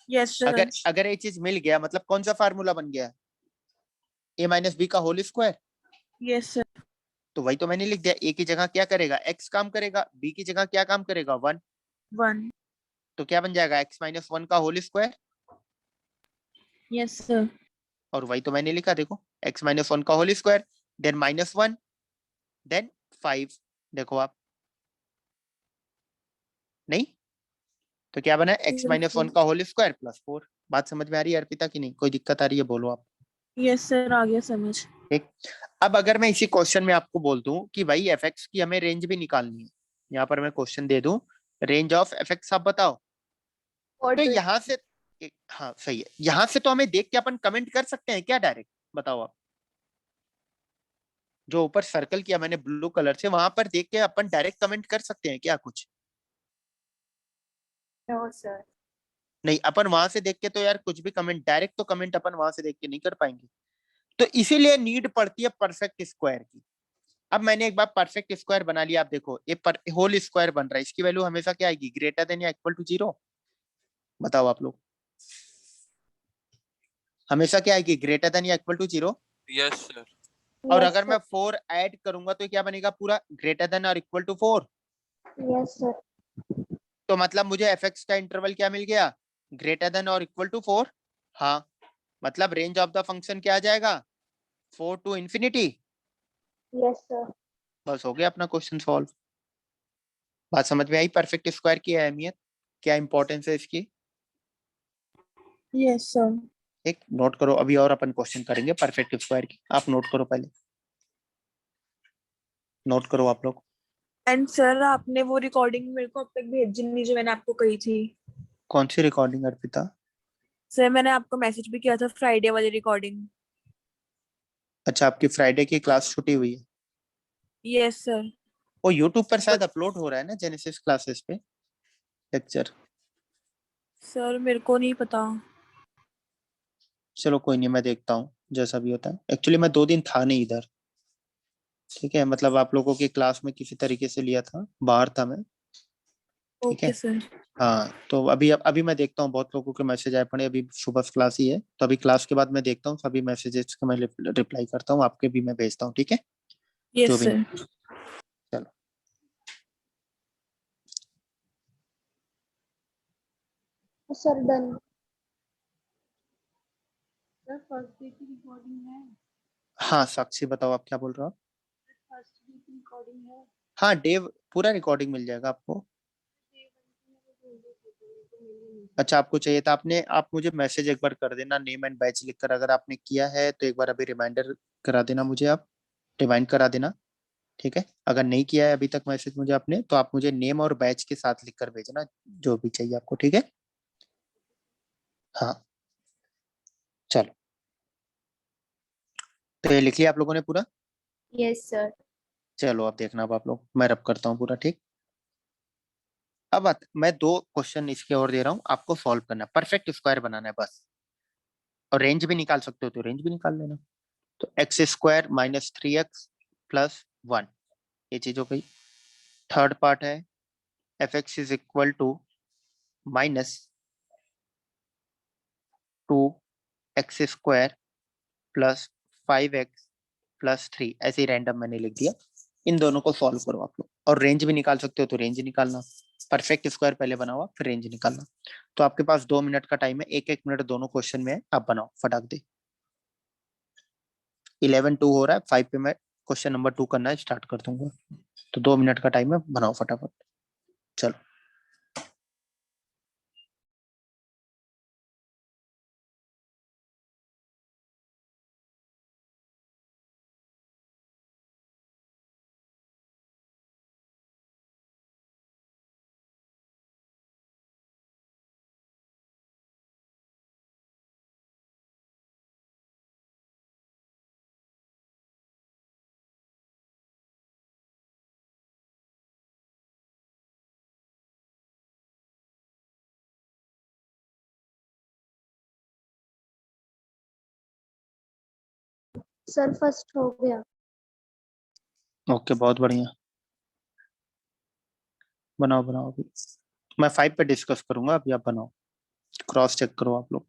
Yes sir. अगर ये चीज मिल गया मतलब कौन सा फार्मूला बन गया, a माइनस बी का होल स्क्वायर। Yes sir. तो वही तो मैंने लिख दिया, a की जगह क्या करेगा, x काम करेगा, b की जगह क्या काम करेगा, 1। 1 तो क्या बन जाएगा, x माइनस 1 का होल स्क्वायर। yes sir और वही तो मैंने लिखा, देखो x माइनस 1 का होल स्क्वायर, देन -1, देन 5। देखो आप, नहीं तो क्या बना, x माइनस 1 का होल स्क्वायर प्लस 4। बात समझ में आ रही है अर्पिता की नहीं, कोई दिक्कत आ रही है बोलो आप। yes sir आ गया समझ। ठीक, अब अगर मैं इसी क्वेश्चन में आपको बोल दूं कि भाई fx की हमें रेंज भी निकालनी है, यहाँ पर मैं क्वेश्चन दे दूं, रेंज ऑफ fx आप बताओ, तो यहाँ से हाँ सही है, यहाँ से तो हमें देख के अपन कमेंट कर सकते हैं क्या डायरेक्ट, बताओ आप। जो ऊपर सर्कल किया मैंने ब्लू कलर से, वहां पर देख के अपन डायरेक्ट कमेंट कर सकते हैं क्या कुछ? No sir. नहीं, अपन वहां से देख के तो यार कुछ भी कमेंट, डायरेक्ट तो कमेंट अपन वहां से देख के नहीं कर पाएंगे, तो इसीलिए नीड पड़ती है परफेक्ट स्क्वायर की। अब मैंने एक बार परफेक्ट स्क्वायर बना लिया, आप देखो ये होल स्क्वायर बन रहा है, इसकी वैल्यू हमेशा क्या आएगी, ग्रेटर देन या इक्वल टू 0। बताओ आप लोग, हमेशा क्या आएगी, ग्रेटर देन या इक्वल टू 0। Yes sir. और अगर मैं 4 ऐड करूंगा तो क्या बनेगा, पूरा ग्रेटर देन और इक्वल टू 4। Yes sir. तो मतलब मुझे एफ एक्स का इंटरवल क्या मिल गया, ग्रेटर देन और इक्वल टू 4। हाँ, मतलब रेंज ऑफ द फंक्शन क्या आ जाएगा, 4 टू इंफिनिटी। Yes sir. बस हो गया अपना क्वेश्चन सॉल्व। बात समझ में आई, परफेक्ट स्क्वायर की अहमियत, क्या इंपॉर्टेंस है इसकी। yes sir एक नोट करो, अभी और अपन क्वेश्चन करेंगे परफेक्ट स्क्वायर की, आप नोट करो पहले, नोट करो आप लोग। एंड सर आपने वो रिकॉर्डिंग मेरे को अब तक भेजी नहीं जो मैंने आपको कही थी। कौन सी रिकॉर्डिंग अर्पिता? सर मैंने आपको मैसेज भी किया था फ्राइडे वाली रिकॉर्डिंग। अच्छा, आपकी फ्राइडे की क्लास छुट्टी हुई है? Yes sir. वो यूट्यूब पर शायद अपलोड हो रहा है ना, जेनेसिस क्लासेस पे लेक्चर। सर मेरे को नहीं पता। चलो कोई नहीं, मैं देखता हूँ जैसा भी होता है। एक्चुअली मैं 2 दिन था नहीं इधर, ठीक है, मतलब आप लोगों की क्लास में किसी तरीके से लिया था, बाहर था मैं, ठीक है। Okay sir. हाँ, तो अभी मैं देखता हूँ, बहुत लोगों के मैसेज आए पड़े, अभी सुबह क्लास ही है, तो अभी क्लास के बाद मैं देखता हूँ सभी मैसेजेस का, मैं रिप्लाई करता हूँ, आपके भी मैं भेजता हूँ, ठीक है। जो यस भी, सर। चलो sir done. Sir first day की रिकॉर्डिंग है, हाँ साक्षी बताओ, आप क्या बोल रहे हो? फर्स्ट डे की रिकॉर्डिंग है। हाँ डे, पूरा रिकॉर्डिंग मिल जाएगा आपको। अच्छा, आपको चाहिए था, आप मुझे मैसेज एक बार कर देना, नेम एंड बैच लिखकर, अगर आपने किया है तो एक बार अभी रिमाइंडर करा देना मुझे, आप रिमाइंड करा देना, ठीक है। अगर नहीं किया है अभी तक मैसेज मुझे आपने, तो आप मुझे नेम और बैच के साथ लिखकर भेजना, जो भी चाहिए आपको, ठीक है। हाँ चलो, तो ये लिख लिया आप लोगों ने पूरा? Yes sir. चलो अब देखना, अब आप लोग, मैं रब करता हूँ पूरा, ठीक। अब मैं 2 क्वेश्चन इसके और दे रहा हूँ, आपको सॉल्व करना है, परफेक्ट स्क्वायर बनाना है बस, और रेंज भी निकाल सकते हो तो रेंज भी निकाल लेना। तो x square minus 3x plus 1, ये चीज हो गई। थर्ड पार्ट है f x is equal to minus 2x square plus 5x plus 3, ऐसे ही रैंडम मैंने लिख दिया। इन दोनों को सॉल्व करो आप लोग, और रेंज भी निकाल सकते हो तो रेंज निकालना, परफेक्ट स्क्वायर पहले बनाओ फिर रेंज निकालना। तो आपके पास 2 मिनट का टाइम है, 1-1 मिनट दोनों क्वेश्चन में है, आप बनाओ फटाक दे। 11:02 हो रहा है, 5 पे मैं क्वेश्चन नंबर 2 करना स्टार्ट कर दूंगा, तो 2 मिनट का टाइम है, बनाओ फटाफट। चलो सर फर्स्ट हो गया। ओके, बहुत बढ़िया, बनाओ बनाओ अभी। मैं 5 पे डिस्कस करूंगा, अभी आप बनाओ, क्रॉस चेक करो आप लोग।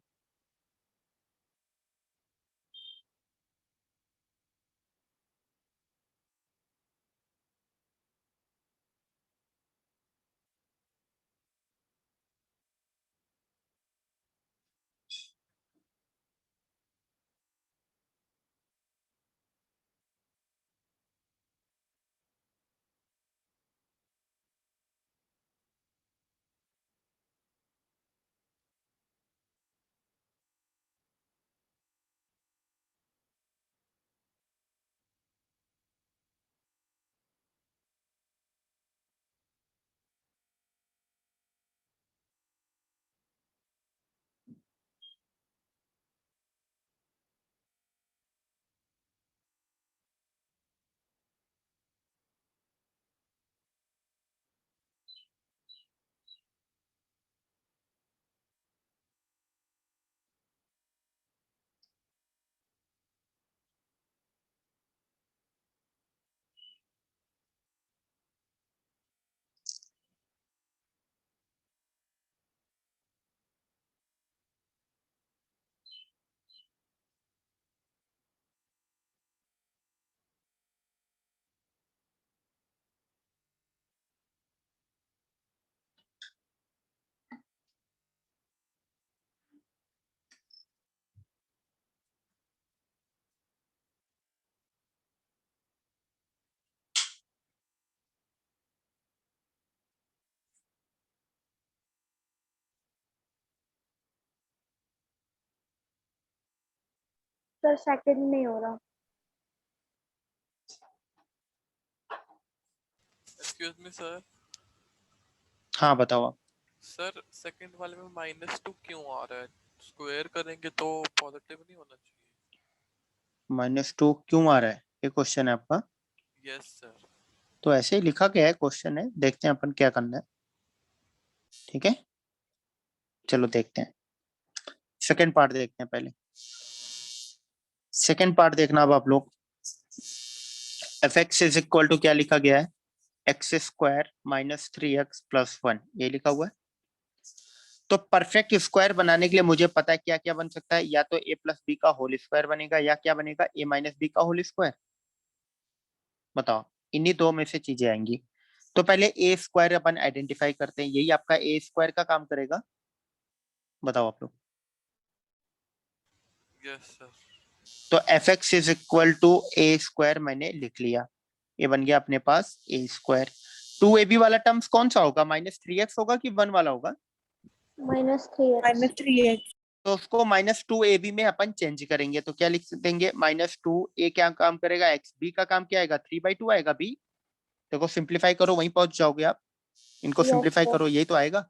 सर सेकंड नहीं हो रहा। Excuse me sir. हाँ बताओ आप। सर सेकंड वाले में -2 क्यों आ रहा है? स्क्वायर करेंगे तो पॉजिटिव नहीं होना चाहिए। -2 क्यों आ रहा है, ये क्वेश्चन है आपका? Yes sir. तो ऐसे ही लिखा गया है, क्वेश्चन है, देखते हैं अपन क्या करना है। ठीक है, चलो देखते हैं। सेकंड पार्ट देखते हैं पहले। सेकंड पार्ट देखना अब आप लोग। F x is equal to क्या लिखा गया है, x square minus 3x plus 1, ये लिखा हुआ है। तो परफेक्ट स्क्वायर बनाने के लिए मुझे पता है क्या क्या बन सकता है, या तो a प्लस बी का होल स्क्वायर बनेगा, या क्या बनेगा, a माइनस बी का होल स्क्वायर। बताओ, इन्हीं दो में से चीजें आएंगी। तो पहले ए स्क्वायर अपन आइडेंटिफाई करते हैं, यही आपका ए स्क्वायर का काम करेगा। बताओ आप लोग। Yes sir. तो F x is equal to A square मैंने लिख लिया, ये बन गया अपने पास ए स्क्वायर। 2ab वाला टर्म्स कौन सा होगा, -3x होगा कि 1 वाला होगा? -3x। -3x। तो उसको -2ab में अपन चेंज करेंगे, तो क्या लिख देंगे, -2a क्या काम करेगा, एक्स, बी का काम क्या आएगा, 3/2 आएगा बी। देखो सिंप्लीफाई करो, वहीं पहुंच जाओगे आप। इनको Yes, सिंप्लीफाई sir. करो, यही तो आएगा।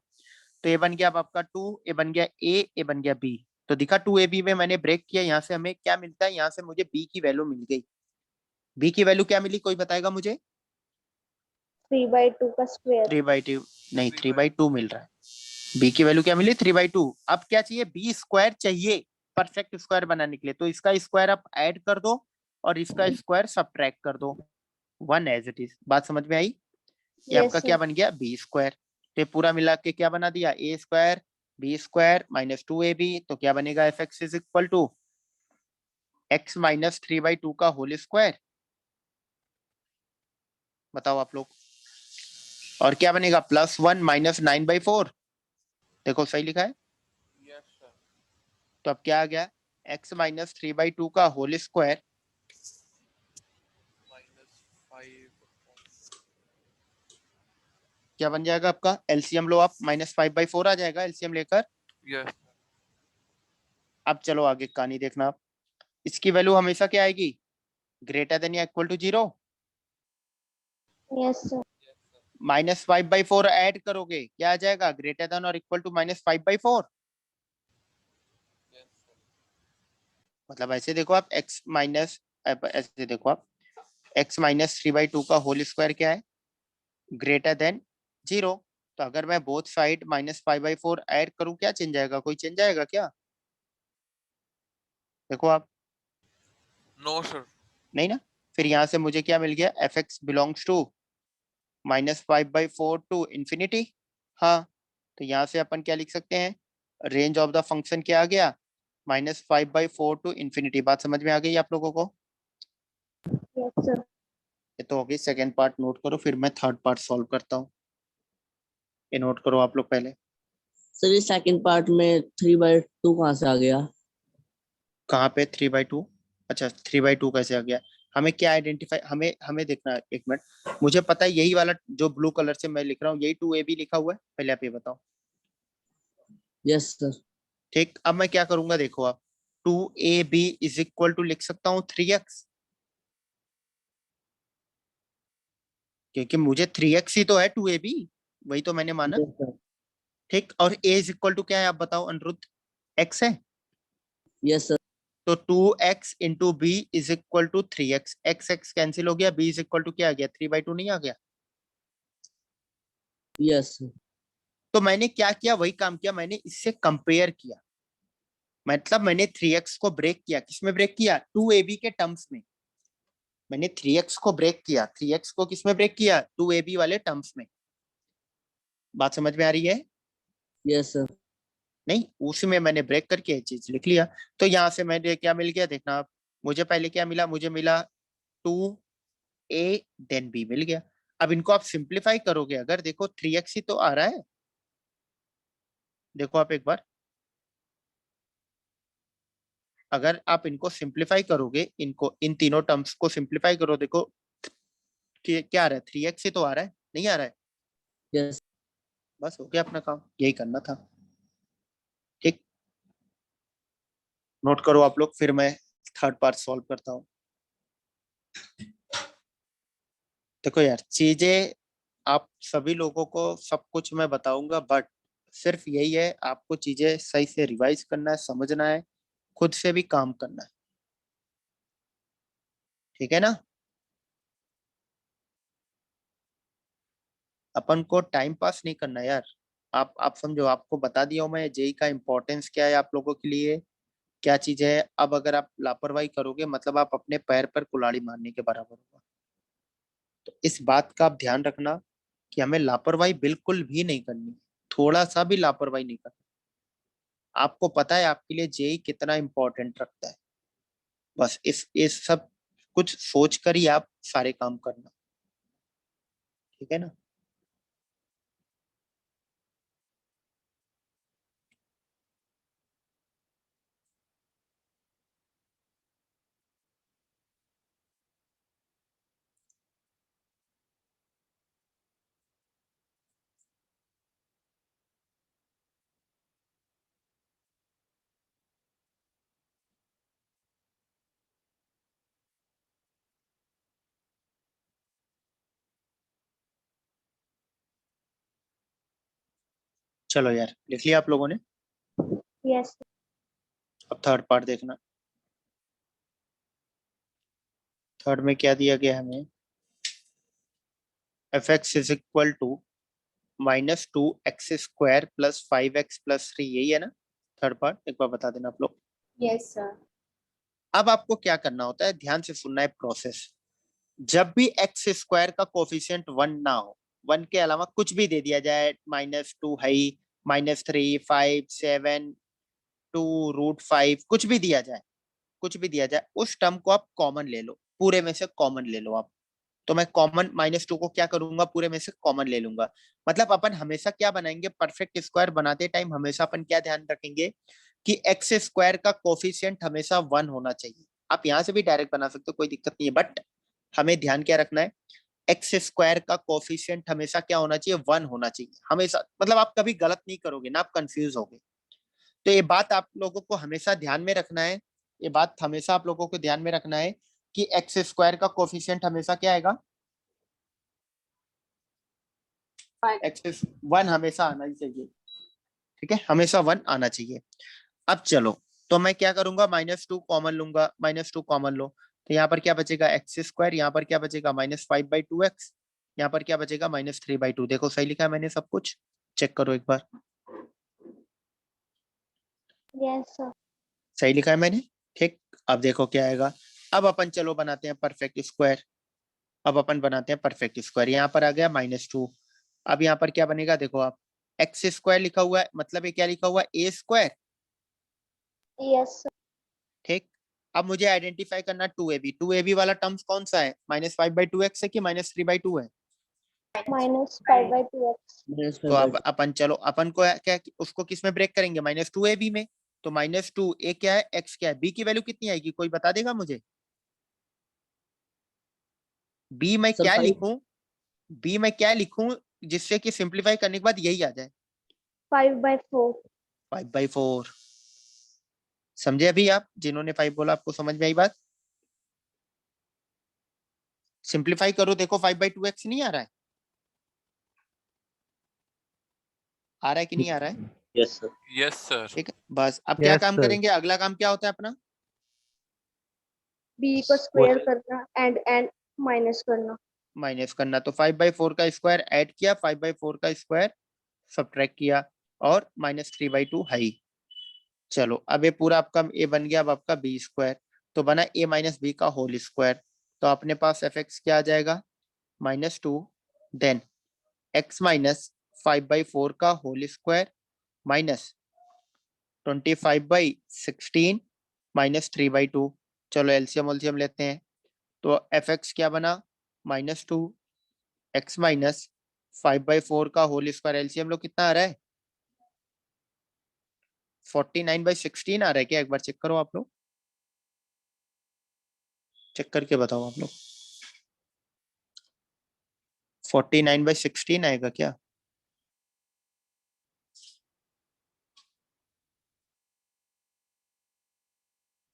तो ये बन गया अब आपका 2, ये बन गया ए, ये बन गया बी। तो दिखा 2ab में मैंने ब्रेक किया, यहाँ से हमें क्या मिलता है, यहाँ से मुझे बी की वैल्यू मिल गई। बी की वैल्यू क्या मिली, कोई बताएगा मुझे? 3/2 का स्क्वायर। 3/2 नहीं, 3/2 मिल रहा है। बी की वैल्यू क्या मिली, 3/2। अब क्या चाहिए, बी स्क्वायर चाहिए परफेक्ट स्क्वायर बनाने के लिए। तो इसका स्क्वायर आप ऐड कर दो और इसका स्क्वायर सब्ट्रैक्ट कर दो, 1 एज इट इज। बात समझ में आई? ये Yes, आपका sir. क्या बन गया, बी स्क्वायर। तो ये पूरा मिला के क्या बना दिया, ए स्क्वायर बी स्क्वायर -2ab। तो क्या बनेगा, f x is equal to x minus 3/2 का होल स्क्वायर। बताओ आप लोग। और क्या बनेगा, +1 -9/4। देखो सही लिखा है। Yes sir. तो अब क्या आ गया, x माइनस 3/2 का होल स्क्वायर। -5। क्या बन जाएगा आपका, एलसीएम लो आप, -5/4 आ जाएगा एलसीएम लेकर। यस। अब चलो आगे कहानी देखना आप। इसकी वैल्यू हमेशा क्या आएगी, ग्रेटर देन या equal to 0। Yes, sir. -5/4 add करोगे, क्या आ जाएगा, ग्रेटर देन और इक्वल टू -5/4। मतलब ऐसे देखो आप, x माइनस, ऐसे देखो आप, x माइनस 3/2 का होल स्क्वायर क्या है, ग्रेटर देन 0। तो अगर मैं बोथ साइड -5/4 ऐड करूं, क्या चेंज आएगा, कोई चेंज आएगा क्या? देखो आप, नो सर। नहीं ना। फिर यहाँ से मुझे क्या मिल गया, f x belongs to -5/4 to infinity. हाँ, तो यहाँ से अपन क्या लिख सकते हैं, रेंज ऑफ द फंक्शन क्या आ गया, -5/4 टू इंफिनिटी। बात समझ में आ गई आप लोगों को? Yes, sir. ये तो होगी सेकेंड पार्ट, नोट करो, फिर मैं थर्ड पार्ट सॉल्व करता हूँ। ये नोट करो आप लोग पहले। सर ये सेकंड पार्ट में 3/2 कहाँ से आ गया? कहाँ पे 3/2? अच्छा 3/2 कैसे आ गया, हमें क्या आइडेंटिफाई, हमें हमें देखना है, एक मिनट। मुझे पता है यही वाला जो ब्लू कलर से मैं लिख रहा हूँ, यही 2ab लिखा हुआ है, पहले आप ये बताओ। Yes sir. ठीक, अब मैं क्या करूंगा, देखो आप, 2ab इज इक्वल टू लिख सकता हूँ 3x, क्योंकि मुझे 3x ही तो है 2ab, वही तो मैंने माना। Yes sir. ठीक, और a इज इक्वल टू क्या है आप बताओ अनिरुद्ध, x है। Yes sir. तो 2x into B is equal to 3x, x x cancel हो गया, b इज इक्वल टू क्या आ गया, 3/2 नहीं आ गया? Yes sir. तो मैंने क्या किया, वही काम किया, मैंने इससे कंपेयर किया। मतलब मैंने 3x को ब्रेक किया, किसमें ब्रेक किया, 2ab के टर्म्स में। मैंने 3x को ब्रेक किया, 3x को किसमें ब्रेक किया, 2ab वाले टर्म्स में। बात समझ में आ रही है? Yes sir. नहीं, उसमें मैंने ब्रेक करके ये चीज लिख लिया। तो यहाँ से मैंने क्या मिल गया, देखना आप, मुझे पहले क्या मिला, मुझे मिला 2a देन b मिल गया। अब इनको आप सिंप्लीफाई करोगे, अगर देखो 3x ही तो आ रहा है, देखो आप एक बार, अगर आप इनको सिंप्लीफाई करोगे, इनको, इन तीनों टर्म्स को सिंप्लीफाई करो, देखो क्या आ रहा है, 3x ही तो आ रहा है, नहीं आ रहा है? यस। बस हो गया अपना काम, यही करना था। ठीक, नोट करो आप लोग, फिर मैं थर्ड पार्ट सॉल्व करता हूँ। देखो यार, चीजें आप सभी लोगों को सब कुछ मैं बताऊंगा, बट सिर्फ यही है, आपको चीजें सही से रिवाइज करना है, समझना है, खुद से भी काम करना है, ठीक है ना। अपन को टाइम पास नहीं करना यार। आप समझो, आपको बता दिया हूं मैं जेई का इम्पोर्टेंस क्या है आप लोगों के लिए, क्या चीज है। अब अगर आप लापरवाही करोगे मतलब आप अपने पैर पर कुल्हाड़ी मारने के बराबर होगा। तो इस बात का आप ध्यान रखना कि हमें लापरवाही बिल्कुल भी नहीं करनी, थोड़ा सा भी लापरवाही नहीं करनी। आपको पता है आपके लिए जेई कितना इम्पोर्टेंट रखता है, बस इस सब कुछ सोच कर ही आप सारे काम करना, ठीक है ना। चलो यार, लिख लिया आप लोगों ने। यस अब थर्ड पार्ट देखना। थर्ड में क्या दिया गया हमें, f x is equal to -2x² + 5x + 3, यही है ना थर्ड पार्ट। एक बार बता देना आप लोग। Yes sir. अब आपको क्या करना होता है, ध्यान से सुनना है प्रोसेस। जब भी x² का कोफिशिएंट 1 ना हो, 1 के अलावा कुछ भी दे दिया जाए, -2 है, -3, 5, 7, 2√5, कुछ भी दिया जाए, कुछ भी दिया जाए, उस टर्म को आप कॉमन ले लो, पूरे में से कॉमन ले लो आप। तो मैं कॉमन -2 को क्या करूंगा, पूरे में से कॉमन ले लूंगा। मतलब अपन हमेशा क्या बनाएंगे, परफेक्ट स्क्वायर बनाते टाइम हमेशा अपन क्या ध्यान रखेंगे कि x² का कोफिशिएंट हमेशा 1 होना चाहिए। आप यहाँ से भी डायरेक्ट बना सकते हो, कोई दिक्कत नहीं है, बट हमें ध्यान क्या रखना है, x² का कोफिशिएंट हमेशा क्या होना चाहिए, 1 होना चाहिए हमेशा। मतलब आप कभी गलत नहीं करोगे ना, आप कंफ्यूज होगे। तो ये बात आप लोगों को हमेशा ध्यान में रखना है, ये बात हमेशा आप लोगों को ध्यान में रखना है कि x² का कोफिशिएंट हमेशा क्या आएगा, x1 हमेशा आना ही चाहिए, ठीक है, हमेशा 1 आना चाहिए। अब चलो, तो मैं क्या करूंगा, -2 कॉमन लूंगा, -2 कॉमन लो, तो यहाँ पर क्या बचेगा x², यहाँ पर क्या बचेगा -5/2x, यहाँ पर क्या बचेगा -3/2। देखो सही लिखा है मैंने सब कुछ, चेक करो एक बार, यस सर। सही लिखा है मैंने, ठीक। अब देखो क्या आएगा, अब अपन चलो बनाते हैं परफेक्ट स्क्वायर। अब अपन बनाते हैं परफेक्ट स्क्वायर, यहाँ पर आ गया -2। अब यहाँ पर क्या बनेगा, देखो आप, x² लिखा हुआ है, मतलब ये क्या लिखा हुआ है, a², यस सर। ठीक। अब मुझे आइडेंटिफाई करना 2ab वाला टर्म्स कौन सा है, -5/2x है कि -3/2 है। -5/2x। तो अब अपन चलो, अपन को क्या, उसको किस में ब्रेक करेंगे, -2ab में। तो -2 a क्या है, x क्या है, b की वैल्यू कितनी आएगी, कोई बता देगा मुझे। b मैं क्या लिखूं, b मैं क्या लिखूं जिससे कि सिंप्लीफाई करने के बाद यही आ जाए, 5/4। 5/4। समझे अभी आप, जिन्होंने 5 बोला आपको समझ में आई बात। सिंप्लीफाई करो, देखो 5/2x नहीं आ रहा है, आ रहा है कि नहीं आ रहा है, यस सर। Yes sir. ठीक है। बस अब क्या काम करेंगे, अगला काम क्या होता है अपना, b को स्क्वायर करना एंड माइनस करना। माइनस करना। तो 5/4 का स्क्वायर ऐड किया, 5/4 का स्क्वायर सब्ट्रैक्ट किया, और -3/2 है ही। चलो अब ये पूरा आपका a बन गया, अब आपका b², तो बना a - b का होल स्क्वायर। तो अपने पास fx क्या आ जाएगा, -2, देन x - 5/4 का होल स्क्वायर -25/16 -3/2। चलो एलसीएम एलसीएम लेते हैं, तो fx क्या बना, -2, x - 5/4 का होल स्क्वायर, एलसीएम लो कितना आ रहा है, 49/16 आ रहा है क्या, एक बार चेक करो आप लोग, चेक करके बताओ आप लोग, 49/16 आएगा क्या,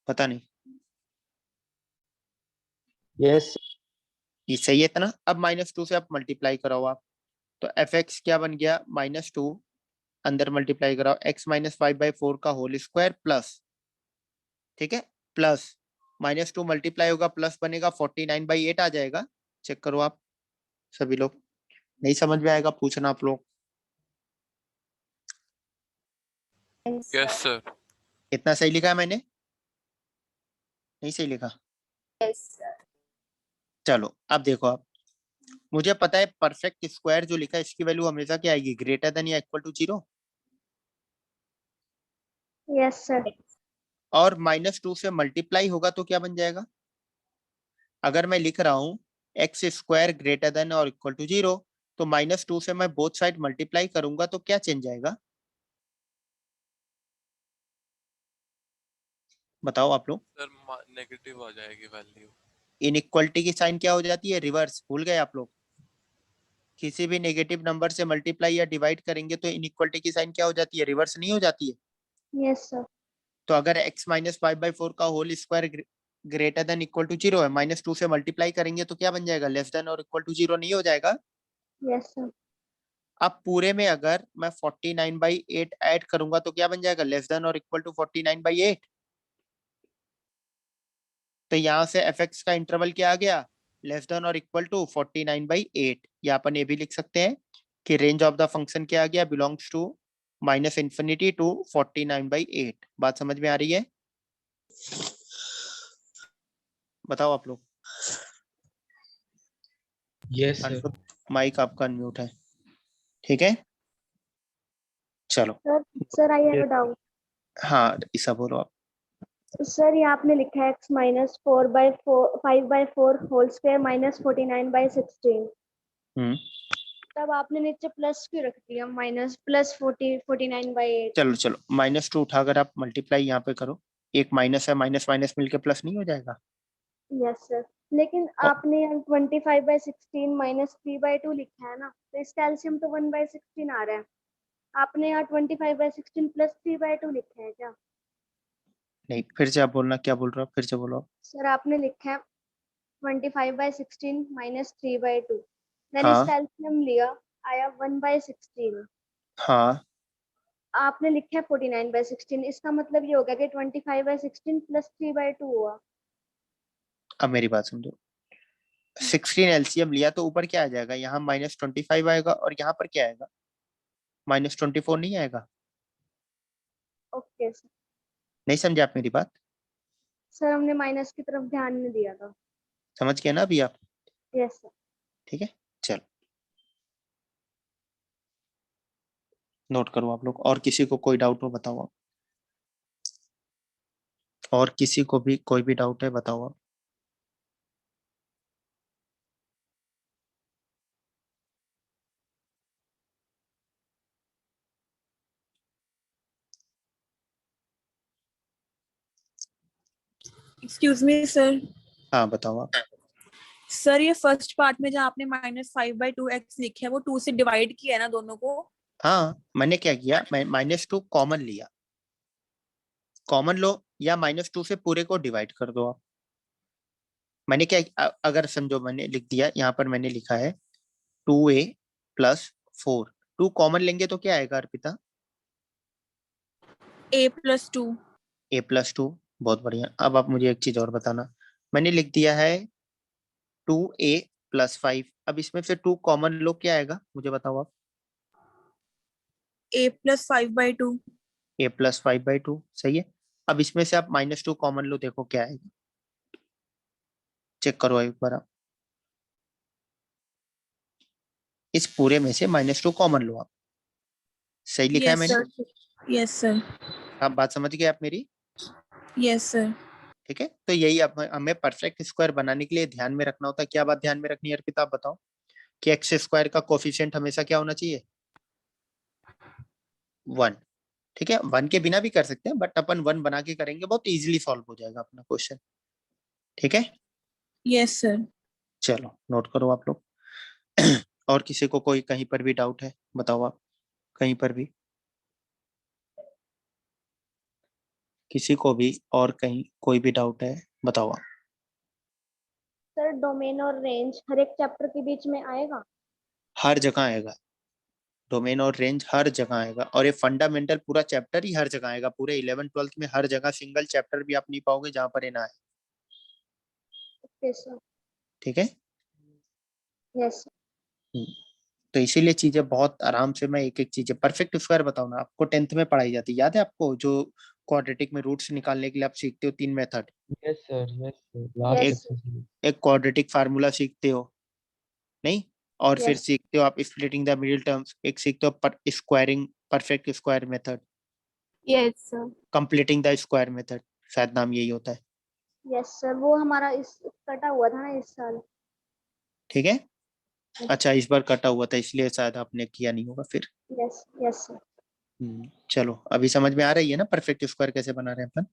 पता नहीं। यस ये सही है इतना। अब -2 से आप मल्टीप्लाई कराओ आप, तो एफ एक्स क्या बन गया, -2 अंदर मल्टीप्लाई कराओ x -5/4 का होल स्क्वायर प्लस, ठीक है, प्लस -2 मल्टीप्लाई होगा प्लस बनेगा 49/8 आ जाएगा। चेक करो आप सभी लोग, नहीं समझ में आएगा पूछना आप लोग। Yes sir. इतना सही लिखा है मैंने, नहीं सही लिखा? Yes sir. चलो अब देखो आप, मुझे पता है परफेक्ट स्क्वायर जो लिखा है इसकी वैल्यू हमेशा क्या आएगी, ग्रेटर देन या इक्वल टू 0। Yes sir. और -2 से मल्टीप्लाई होगा तो क्या बन जाएगा, अगर मैं लिख रहा हूँ एक्स स्क्वायर ग्रेटर देन और इक्वल टू 0, तो -2 से मैं बोथ साइड मल्टीप्लाई करूंगा तो क्या चेंज आएगा, बताओ आप लोग। सर नेगेटिव आ जाएगी वैल्यू। इनइक्वालिटी की साइन क्या हो जाती है, रिवर्स, भूल गए आप लोग? किसी भी नेगेटिव नंबर से मल्टीप्लाई या डिवाइड करेंगे तो इनइक्वालिटी की साइन क्या हो जाती है, रिवर्स नहीं हो जाती है। Yes sir. तो अगर x -5/4 का whole square greater than equal to 0 है, -2 से मल्टीप्लाई करेंगे तो क्या बन जाएगा, लेस देन और इक्वल टू 0 नहीं हो जाएगा। Yes sir. अब पूरे में अगर मैं 49/8 ऐड करूंगा तो क्या बन जाएगा, लेस देन और इक्वल टू 49/8। तो यहाँ से एफ एक्स का इंटरवल क्या आ गया, लेस देन और इक्वल टू 49/8। या अपन ये भी लिख सकते हैं कि रेंज ऑफ द फंक्शन क्या आ गया, बिलोंग्स टू -∞ टू 49/8। बात समझ में आ रही है? बताओ आप लोग। यस सर अनफुट माइक आपका अनम्यूट है, ठीक है। चलो sir I have a doubt. हाँ ईसा बोलो आप। सर ये आपने लिखा है x-5/4 होल स्क्वायर -49/16, हम्म तब आपने नीचे प्लस क्यों रख दिया, +49/8? चलो चलो, -2 उठाकर आप मल्टीप्लाई यहाँ पे करो, एक माइनस है, माइनस माइनस मिलके प्लस नहीं हो जाएगा। यस सर, लेकिन और आपने 25/16 -3/2 लिखा है ना, तो इसका एलसीएम तो 1/16 आ रहा है। आपने यहाँ 25/16 +3/2 लिखा है क्या? नहीं, फिर से आप बोलना, क्या बोल रहे हो, फिर से बोलो। सर आपने लिखा है 25/16 -3/2, देन हाँ इसका एलसीएम लिया, आया 1/16। हाँ, आपने लिखा है 49/16, इसका मतलब ये होगा कि 25/16 +3/2 हुआ। अब मेरी बात समझो, 16 एलसीएम लिया तो ऊपर क्या आ जाएगा, यहाँ -25 आएगा और यहाँ पर क्या आएगा, -24 नहीं आएगा। Okay sir. नहीं समझे आप मेरी बात? सर हमने माइनस की तरफ ध्यान नहीं दिया था। समझ गए ना अभी आप? Yes sir. ठीक है, चलो नोट करो आप लोग। और किसी को कोई डाउट हो बताओ आप, और किसी को भी कोई भी डाउट है बताओ आप। Excuse me sir. हाँ बताओ आप। सर ये फर्स्ट पार्ट में जहाँ आपने -5/2x लिखा है वो 2 से डिवाइड किया है ना दोनों को? हाँ मैंने क्या किया, मैं -2 कॉमन लिया, कॉमन लो या -2 से पूरे को डिवाइड कर दो आप। मैंने क्या अगर समझो, मैंने लिख दिया यहाँ पर, मैंने लिखा है 2a + 4, 2 कॉमन लेंगे तो क्या आएगा अर्पिता, a+2। a+2। बहुत बढ़िया। अब आप मुझे एक चीज और बताना, मैंने लिख दिया है 2a + 5, अब इसमें से 2 कॉमन लो, क्या आएगा मुझे बताओ आप। a+5/2। a + 5/2 सही है। अब इसमें से आप -2 कॉमन लो, देखो क्या आएगा, चेक करो एक बार आप। इस पूरे में से -2 कॉमन लो आप, सही लिखा है यस मैंने? सर। Yes sir. आप बात समझ गए आप मेरी? Yes sir. ठीक है, तो यही हमें परफेक्ट स्क्वायर बनाने के लिए ध्यान में रखना होता है। क्या बात ध्यान में रखनी है अर्पिता, आप बताओ? कि एक्स स्क्वायर का कोफिशिएंट हमेशा क्या होना चाहिए, 1। ठीक है, 1 के बिना भी कर सकते हैं, बट अपन 1 बना के करेंगे, बहुत इजीली सॉल्व हो जाएगा अपना क्वेश्चन। ठीक है, यस सर। चलो नोट करो आप लोग। और किसी को कोई कहीं पर भी डाउट है बताओ आप, कहीं पर भी किसी को भी और कहीं कोई भी डाउट है बताओ आप। सर डोमेन और रेंज हर एक चैप्टर के बीच में आएगा? हर जगह आएगा, डोमेन और रेंज हर जगह आएगा, और ये फंडामेंटल पूरा चैप्टर ही हर जगह आएगा। पूरे 11th-12th में हर जगह सिंगल चैप्टर भी आप नहीं पाओगे जहाँ पर ये ना आए। Okay sir. ठीक है। यस। तो इसीलिए चीजें बहुत आराम से, मैं एक एक चीजें परफेक्ट स्क्वायर बताऊं ना, आपको 10th में पढ़ाई जाती है, याद है आपको? जो क्वाड्रेटिक में रूट्स निकालने के लिए आप सीखते हो 3 method. Yes sir, last Yes, exercise. एक क्वाड्रेटिक फार्मूला सीखते हो, नहीं? और फिर Yes. सीखते हो आप स्प्लिटिंग द मिडिल टर्म्स, एक सीखते हो पर squaring, perfect square method, yes sir. Completing the square method, शायद नाम यही होता है। यस सर, वो हमारा इस कटा हुआ था ना इस साल। ठीक है। अच्छा, इस बार कटा हुआ था इसलिए शायद आपने किया नहीं होगा फिर। Yes yes sir. चलो अभी समझ में आ रही है ना परफेक्ट स्क्वायर कैसे बना रहे हैं अपन?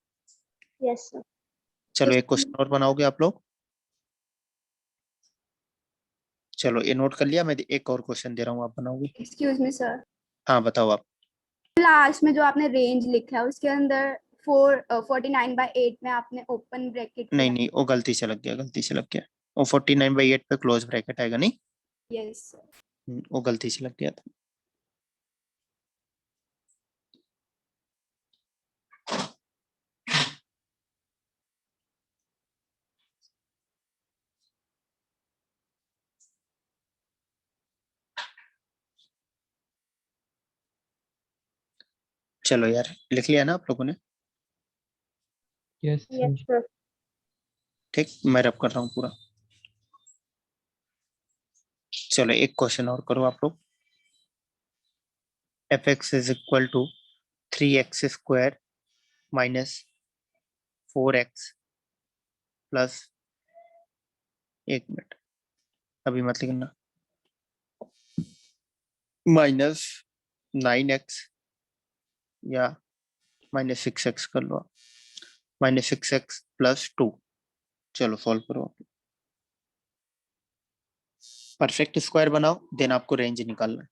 Yes sir. चलो एक क्वेश्चन और बनाओगे आप लोग? चलो ये नोट कर लिया, मैं एक और क्वेश्चन दे रहा हूँ, आप बनाओगे? एक्सक्यूज मी सर, हाँ बताओ आप। लास्ट में जो आपने रेंज लिखा है उसके अंदर 49/8 में आपने ओपन ब्रैकेट नहीं किया। नहीं, वो गलती से लग गया, गलती से लग गया। वो 49/8 पे क्लोज ब्रैकेट आएगा, नहीं? Yes sir. वो गलती से लग गया था। चलो यार, लिख लिया ना आप लोगों ने? Yes yes sir. सर। ठीक, मैं रब कर रहा हूँ पूरा। चलो एक क्वेश्चन और करो आप लोग। fx is equal to 3x² minus 4x plus, एक मिनट अभी मत लिखना, माइनस 9x या -6x कर लो, -6x प्लस 2। चलो सॉल्व करो। परफेक्ट स्क्वायर बनाओ, देन आपको रेंज निकालना है।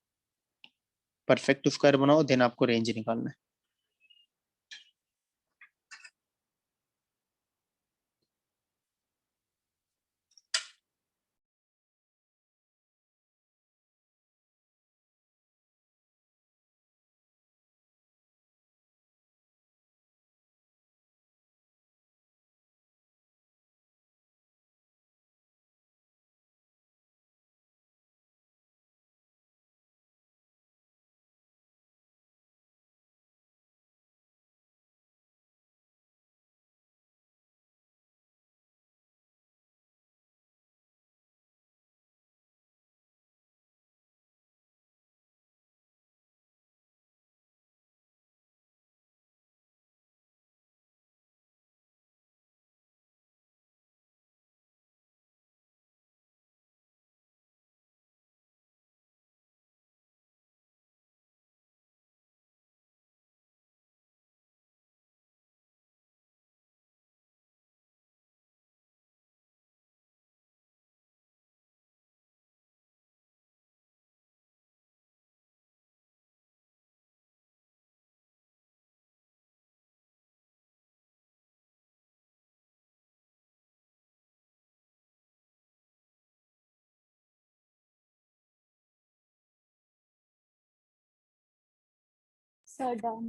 परफेक्ट स्क्वायर बनाओ, देन आपको रेंज निकालना है। Sir done.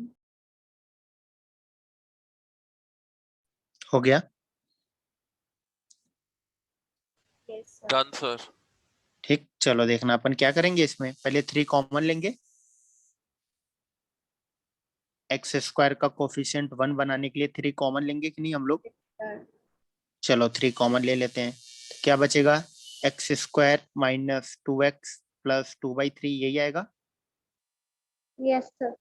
हो गया? Yes sir. Done sir. ठीक, चलो देखना अपन क्या करेंगे इसमें। पहले 3 कॉमन लेंगे, x² का कोफिशिएंट 1 बनाने के लिए 3 कॉमन लेंगे कि नहीं हम लोग? सर चलो 3 कॉमन ले लेते हैं, तो क्या बचेगा? x² माइनस 2x प्लस 2/3, यही आएगा। Yes sir.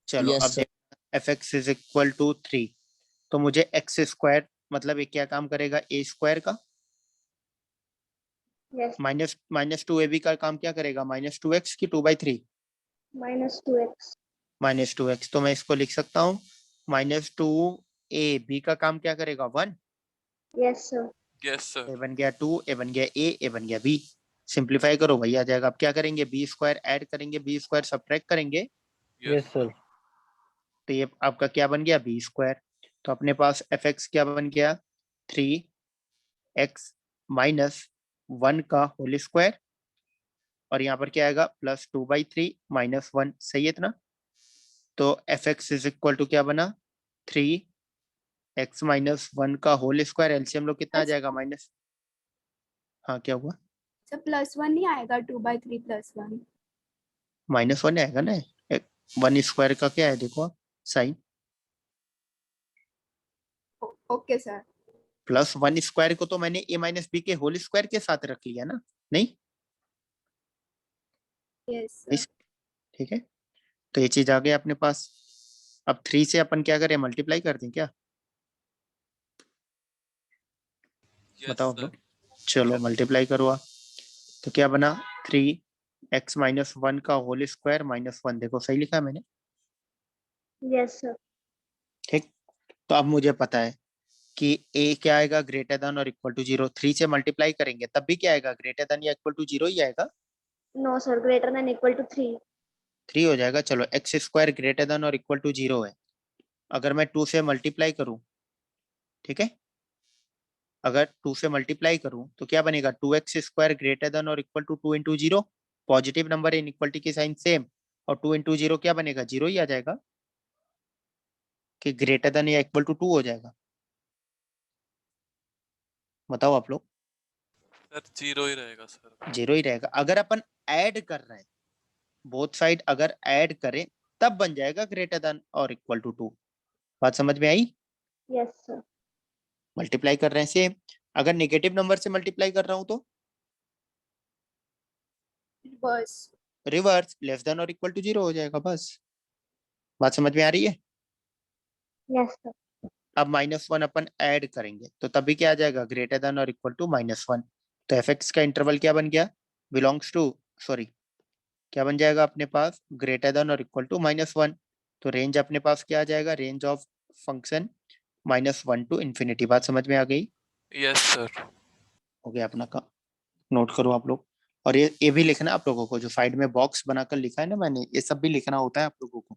चलो यस अब sir. fx is equal to 3, तो मुझे x² मतलब ये क्या काम करेगा? a² का, यस। -2ab का काम क्या करेगा? -2x की 2/3? -2x। -2x, तो मैं इसको लिख सकता हूँ -2ab का काम क्या करेगा? 1। Yes sir. Yes sir. A बन गया 2, ए बन गया ए बन गया b। सिंप्लीफाई करो भाई, आ जाएगा। अब क्या करेंगे? b² ऐड करेंगे, b² सब्ट्रैक्ट करेंगे, यस सर। तो ये आपका क्या बन गया? b²। तो अपने पास fx क्या बन गया? 3x -1 का होल स्क्वायर और यहाँ पर क्या आएगा +2/3 -1, सही है इतना। तो fx इज इक्वल टू क्या बना 3x -1 का होल स्क्वायर, एलसीएम लोग कितना आ जाएगा माइनस, हाँ क्या हुआ सर +1 नहीं आएगा 2/3 +1? -1 आएगा ना, 1 स्क्वायर का क्या है देखो साइन, ओके सर। +1 स्क्वायर को तो मैंने a माइनस बी के होल स्क्वायर के साथ रख लिया ना, नहीं यस सर। ठीक है। तो ये चीज आ गई अपने पास। अब 3 से अपन क्या करें, मल्टीप्लाई कर दें क्या, Yes, बताओ आप sir. लोग। चलो मल्टीप्लाई करो आप, तो क्या बना 3x -1 का होल स्क्वायर -1, देखो सही लिखा है मैंने, यस सर। ठीक। तो अब मुझे पता है कि a क्या आएगा ग्रेटर देन और इक्वल टू 0, 3 से मल्टीप्लाई करेंगे तब भी क्या आएगा ग्रेटर देन या इक्वल टू 0 ही आएगा, no sir, greater than equal to 3। 3 हो जाएगा। चलो एक्स स्क्वायर ग्रेटर देन और इक्वल टू 0 है, अगर मैं 2 से मल्टीप्लाई करूं, ठीक है, अगर 2 से मल्टीप्लाई करूं तो क्या बनेगा 2x स्क्वायर ग्रेटर देन और equal to 2 into 0, positive number inequality की साइन सेम, और 2 इंटू 0 क्या बनेगा 0 ही आ जाएगा, कि ग्रेटर देन या इक्वल टू 2 हो जाएगा, बताओ आप लोग। सर 0 ही रहेगा सर। 0 ही रहेगा। अगर अपन ऐड कर रहे हैं, बोथ साइड अगर ऐड करें तब बन जाएगा ग्रेटर देन और इक्वल टू 2, बात समझ में आई। Yes sir. मल्टीप्लाई कर रहे हैं सेम, अगर नेगेटिव नंबर से मल्टीप्लाई कर रहा हूं तो बस रिवर्स, लेस देन और इक्वल टू 0 हो जाएगा, बस बात समझ में आ रही है। Yes sir. अब -1 अपन ऐड करेंगे तो तभी क्या आ जाएगा ग्रेटर देन और इक्वल टू -1, तो fx का इंटरवल क्या बन गया, बिलोंग्स टू, सॉरी क्या बन जाएगा अपने पास ग्रेटर देन और इक्वल टू -1, तो रेंज अपने पास क्या आ जाएगा, range of function -1 to infinity, बात समझ में आ गई। Yes sir. हो गया अपना का, नोट करो आप लोग। और ये भी लिखना आप लोगों को, जो साइड में बॉक्स बनाकर लिखा है ना मैंने, ये सब भी लिखना होता है आप लोगों को,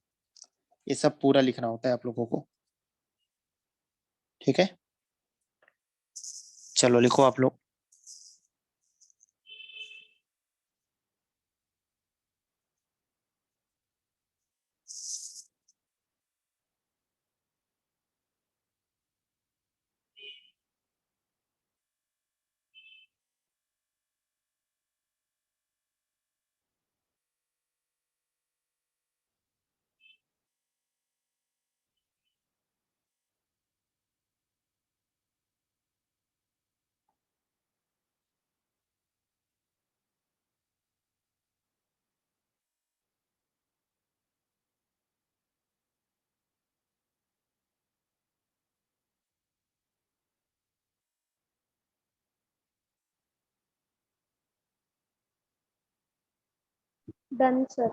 ये सब पूरा लिखना होता है आप लोगों को, ठीक है। चलो लिखो आप लोग। Done sir.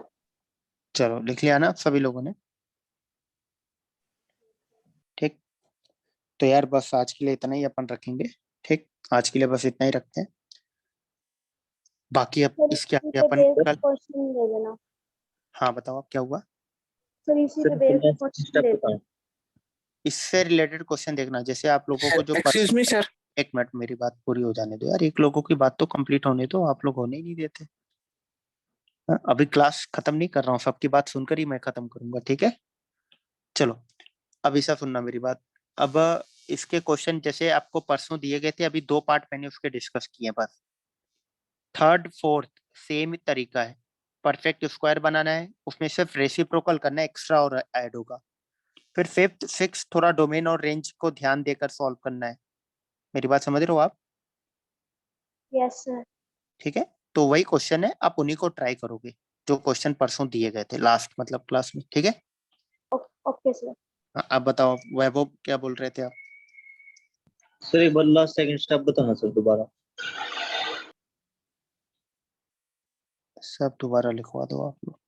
चलो लिख लिया ना सभी लोगों ने, ठीक। तो यार बस आज के लिए इतना ही अपन रखेंगे, ठीक, आज के लिए बस इतना ही रखते हैं, बाकी अब सर इसके इसी आगे पे अपन बेस्ड कल। क्वेश्चन दे देना। हाँ बताओ अब क्या हुआ। सर इसी पे sir based next question step दे बताओ। देना। इससे रिलेटेड क्वेश्चन देखना, जैसे आप लोगों को जो एक्सक्यूज मी सर। एक मिनट मेरी बात पूरी हो जाने दो यार, एक लोगों की बात तो कंप्लीट होने दो, आप लोग होने ही नहीं देते। हाँ, अभी क्लास खत्म नहीं कर रहा हूँ, सबकी बात सुनकर ही मैं खत्म करूंगा, ठीक है। चलो अब ऐसा सुनना मेरी बात। अब इसके क्वेश्चन जैसे आपको परसों दिए गए थे, अभी 2 पार्ट मैंने उसके डिस्कस किए हैं, बस थर्ड फोर्थ सेम तरीका है, परफेक्ट स्क्वायर बनाना है, उसमें सिर्फ रेसिप्रोकल करना है, एक्स्ट्रा और ऐड होगा। फिर फिफ्थ सिक्स थोड़ा डोमेन और रेंज को ध्यान देकर सॉल्व करना है, मेरी बात समझ रहे हो आप, यस सर। ठीक है। तो वही क्वेश्चन है, आप उन्हीं को ट्राई करोगे जो क्वेश्चन परसों दिए गए थे लास्ट मतलब क्लास में, ठीक है। Okay sir. हाँ, आप बताओ वैभव क्या बोल रहे थे आप। सर एक बार लास्ट सेकंड स्टेप बताना सर दोबारा। सब दोबारा लिखवा दो आप लोग।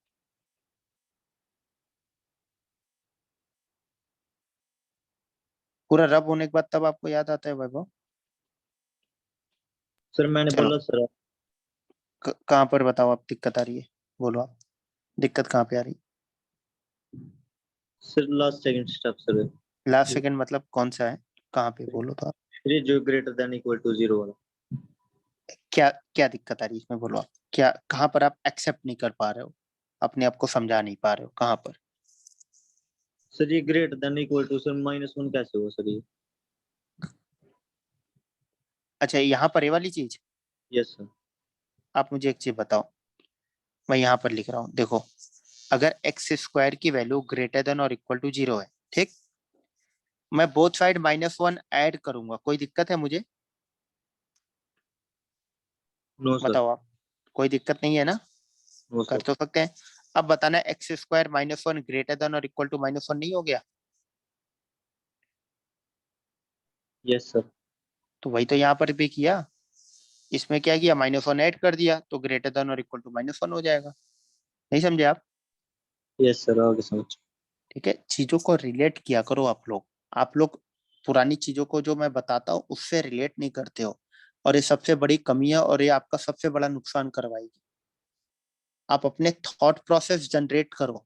पूरा रब होने के बाद तब आपको याद आता है वैभव। सर मैंने चलो बोला सर, कहाँ पर बताओ आप दिक्कत आ रही है, बोलो आप दिक्कत कहाँ पे आ रही sir last second step sir, है, लास्ट सेकंड मतलब कौन सा है, कहाँ पे बोलो तो आप। फिर जो ग्रेटर देन इक्वल टू 0 वाला। क्या क्या दिक्कत आ रही है इसमें, बोलो आप, क्या कहाँ पर आप एक्सेप्ट नहीं कर पा रहे हो, अपने आप को समझा नहीं पा रहे हो, कहाँ पर? सर ये greater than equal to sir -1 कैसे हुआ सर ये? अच्छा, यहाँ पर ये वाली चीज, यस सर। आप मुझे एक चीज बताओ, मैं यहाँ पर लिख रहा हूँ, देखो, अगर एक्स स्क्वायर की वैल्यू ग्रेटर देन और इक्वल टू 0 है, ठीक, मैं बोथ साइड -1 ऐड करूंगा, कोई दिक्कत है मुझे? No sir. बताओ आप, कोई दिक्कत नहीं है ना, नो कर सर। तो सकते हैं। अब बताना, एक्स स्क्वायर -1 ग्रेटर देन और इक्वल टू -1 नहीं हो गया? Yes sir. तो वही तो यहाँ पर भी किया, इसमें क्या किया, -1 ऐड कर दिया, तो ग्रेटर देन और इक्वल टू -1 हो जाएगा। नहीं समझे आप? यस सर, आगे समझ। ठीक है, चीजों को रिलेट किया करो आप लोग पुरानी चीजों को जो मैं बताता हूँ उससे रिलेट नहीं करते हो, और ये सबसे बड़ी कमी है, और ये आपका सबसे बड़ा नुकसान करवाएगी। आप अपने थॉट प्रोसेस जनरेट करो,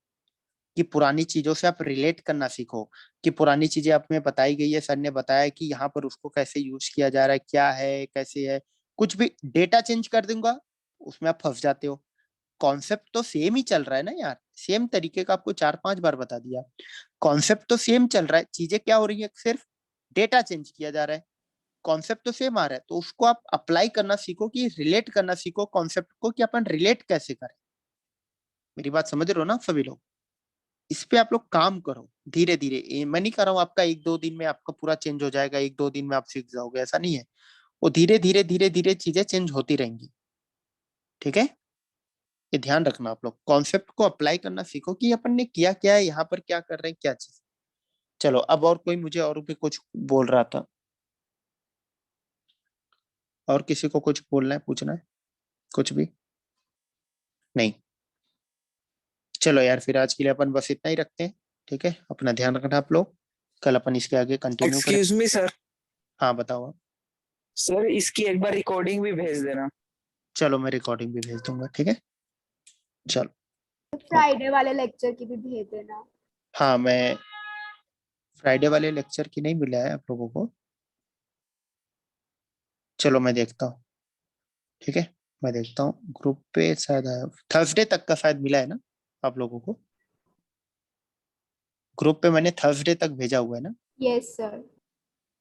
कि पुरानी चीजों से आप रिलेट करना सीखो, कि पुरानी चीजें आप में बताई गई है, सर ने बताया कि यहाँ पर उसको कैसे यूज किया जा रहा है, क्या है, कैसे है, कुछ भी डेटा चेंज कर दूंगा, उसमें आप फंस जाते हो। कॉन्सेप्ट तो सेम ही चल रहा है ना यार, सेम तरीके का आपको 4-5 बार बता दिया, कॉन्सेप्ट तो सेम चल रहा है, चीजें क्या हो रही है, सिर्फ डेटा चेंज किया जा रहा है, कॉन्सेप्ट तो सेम आ रहा है, तो उसको आप अप्लाई करना सीखो, कि रिलेट करना सीखो कॉन्सेप्ट को, कि अपन रिलेट कैसे करें। मेरी बात समझ रहे हो ना आप सभी लोग? इस पे आप लोग काम करो धीरे धीरे, मैं नहीं कर रहा हूँ आपका 1-2 दिन में आपका पूरा चेंज हो जाएगा, 1-2 दिन में आप सीख जाओगे, ऐसा नहीं है, वो धीरे धीरे चीजें चेंज होती रहेंगी। ठीक है, ये ध्यान रखना, आप लोग कॉन्सेप्ट को अप्लाई करना सीखो, कि अपन ने किया क्या है, यहाँ पर क्या कर रहे हैं, क्या चीज। चलो, अब और कोई मुझे और भी कुछ बोल रहा था, और किसी को कुछ बोलना है, पूछना है, कुछ भी नहीं? चलो यार, फिर आज के लिए अपन बस इतना ही रखते हैं। ठीक है, अपना ध्यान रखना आप लोग, कल अपन इसके आगे कंटिन्यू करें। एक्सक्यूज मी सर, हाँ बताओ आप। सर इसकी एक बार रिकॉर्डिंग भी भेज देना। चलो, मैं रिकॉर्डिंग भी भेज दूंगा, ठीक है, चलो। फ्राइडे वाले लेक्चर की भी भेज देना। हाँ, मैं फ्राइडे वाले लेक्चर की नहीं मिला है आप लोगों को, चलो मैं देखता हूँ। ठीक है, मैं देखता हूँ ग्रुप पे, शायद आया, थर्सडे तक का शायद मिला है ना आप लोगों को? ग्रुप पे मैंने थर्सडे तक भेजा हुआ है ना? Yes sir.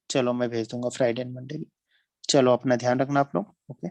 चलो मैं भेज दूंगा फ्राइडे एंड मंडे भी। चलो, अपना ध्यान रखना आप लोग, ओके।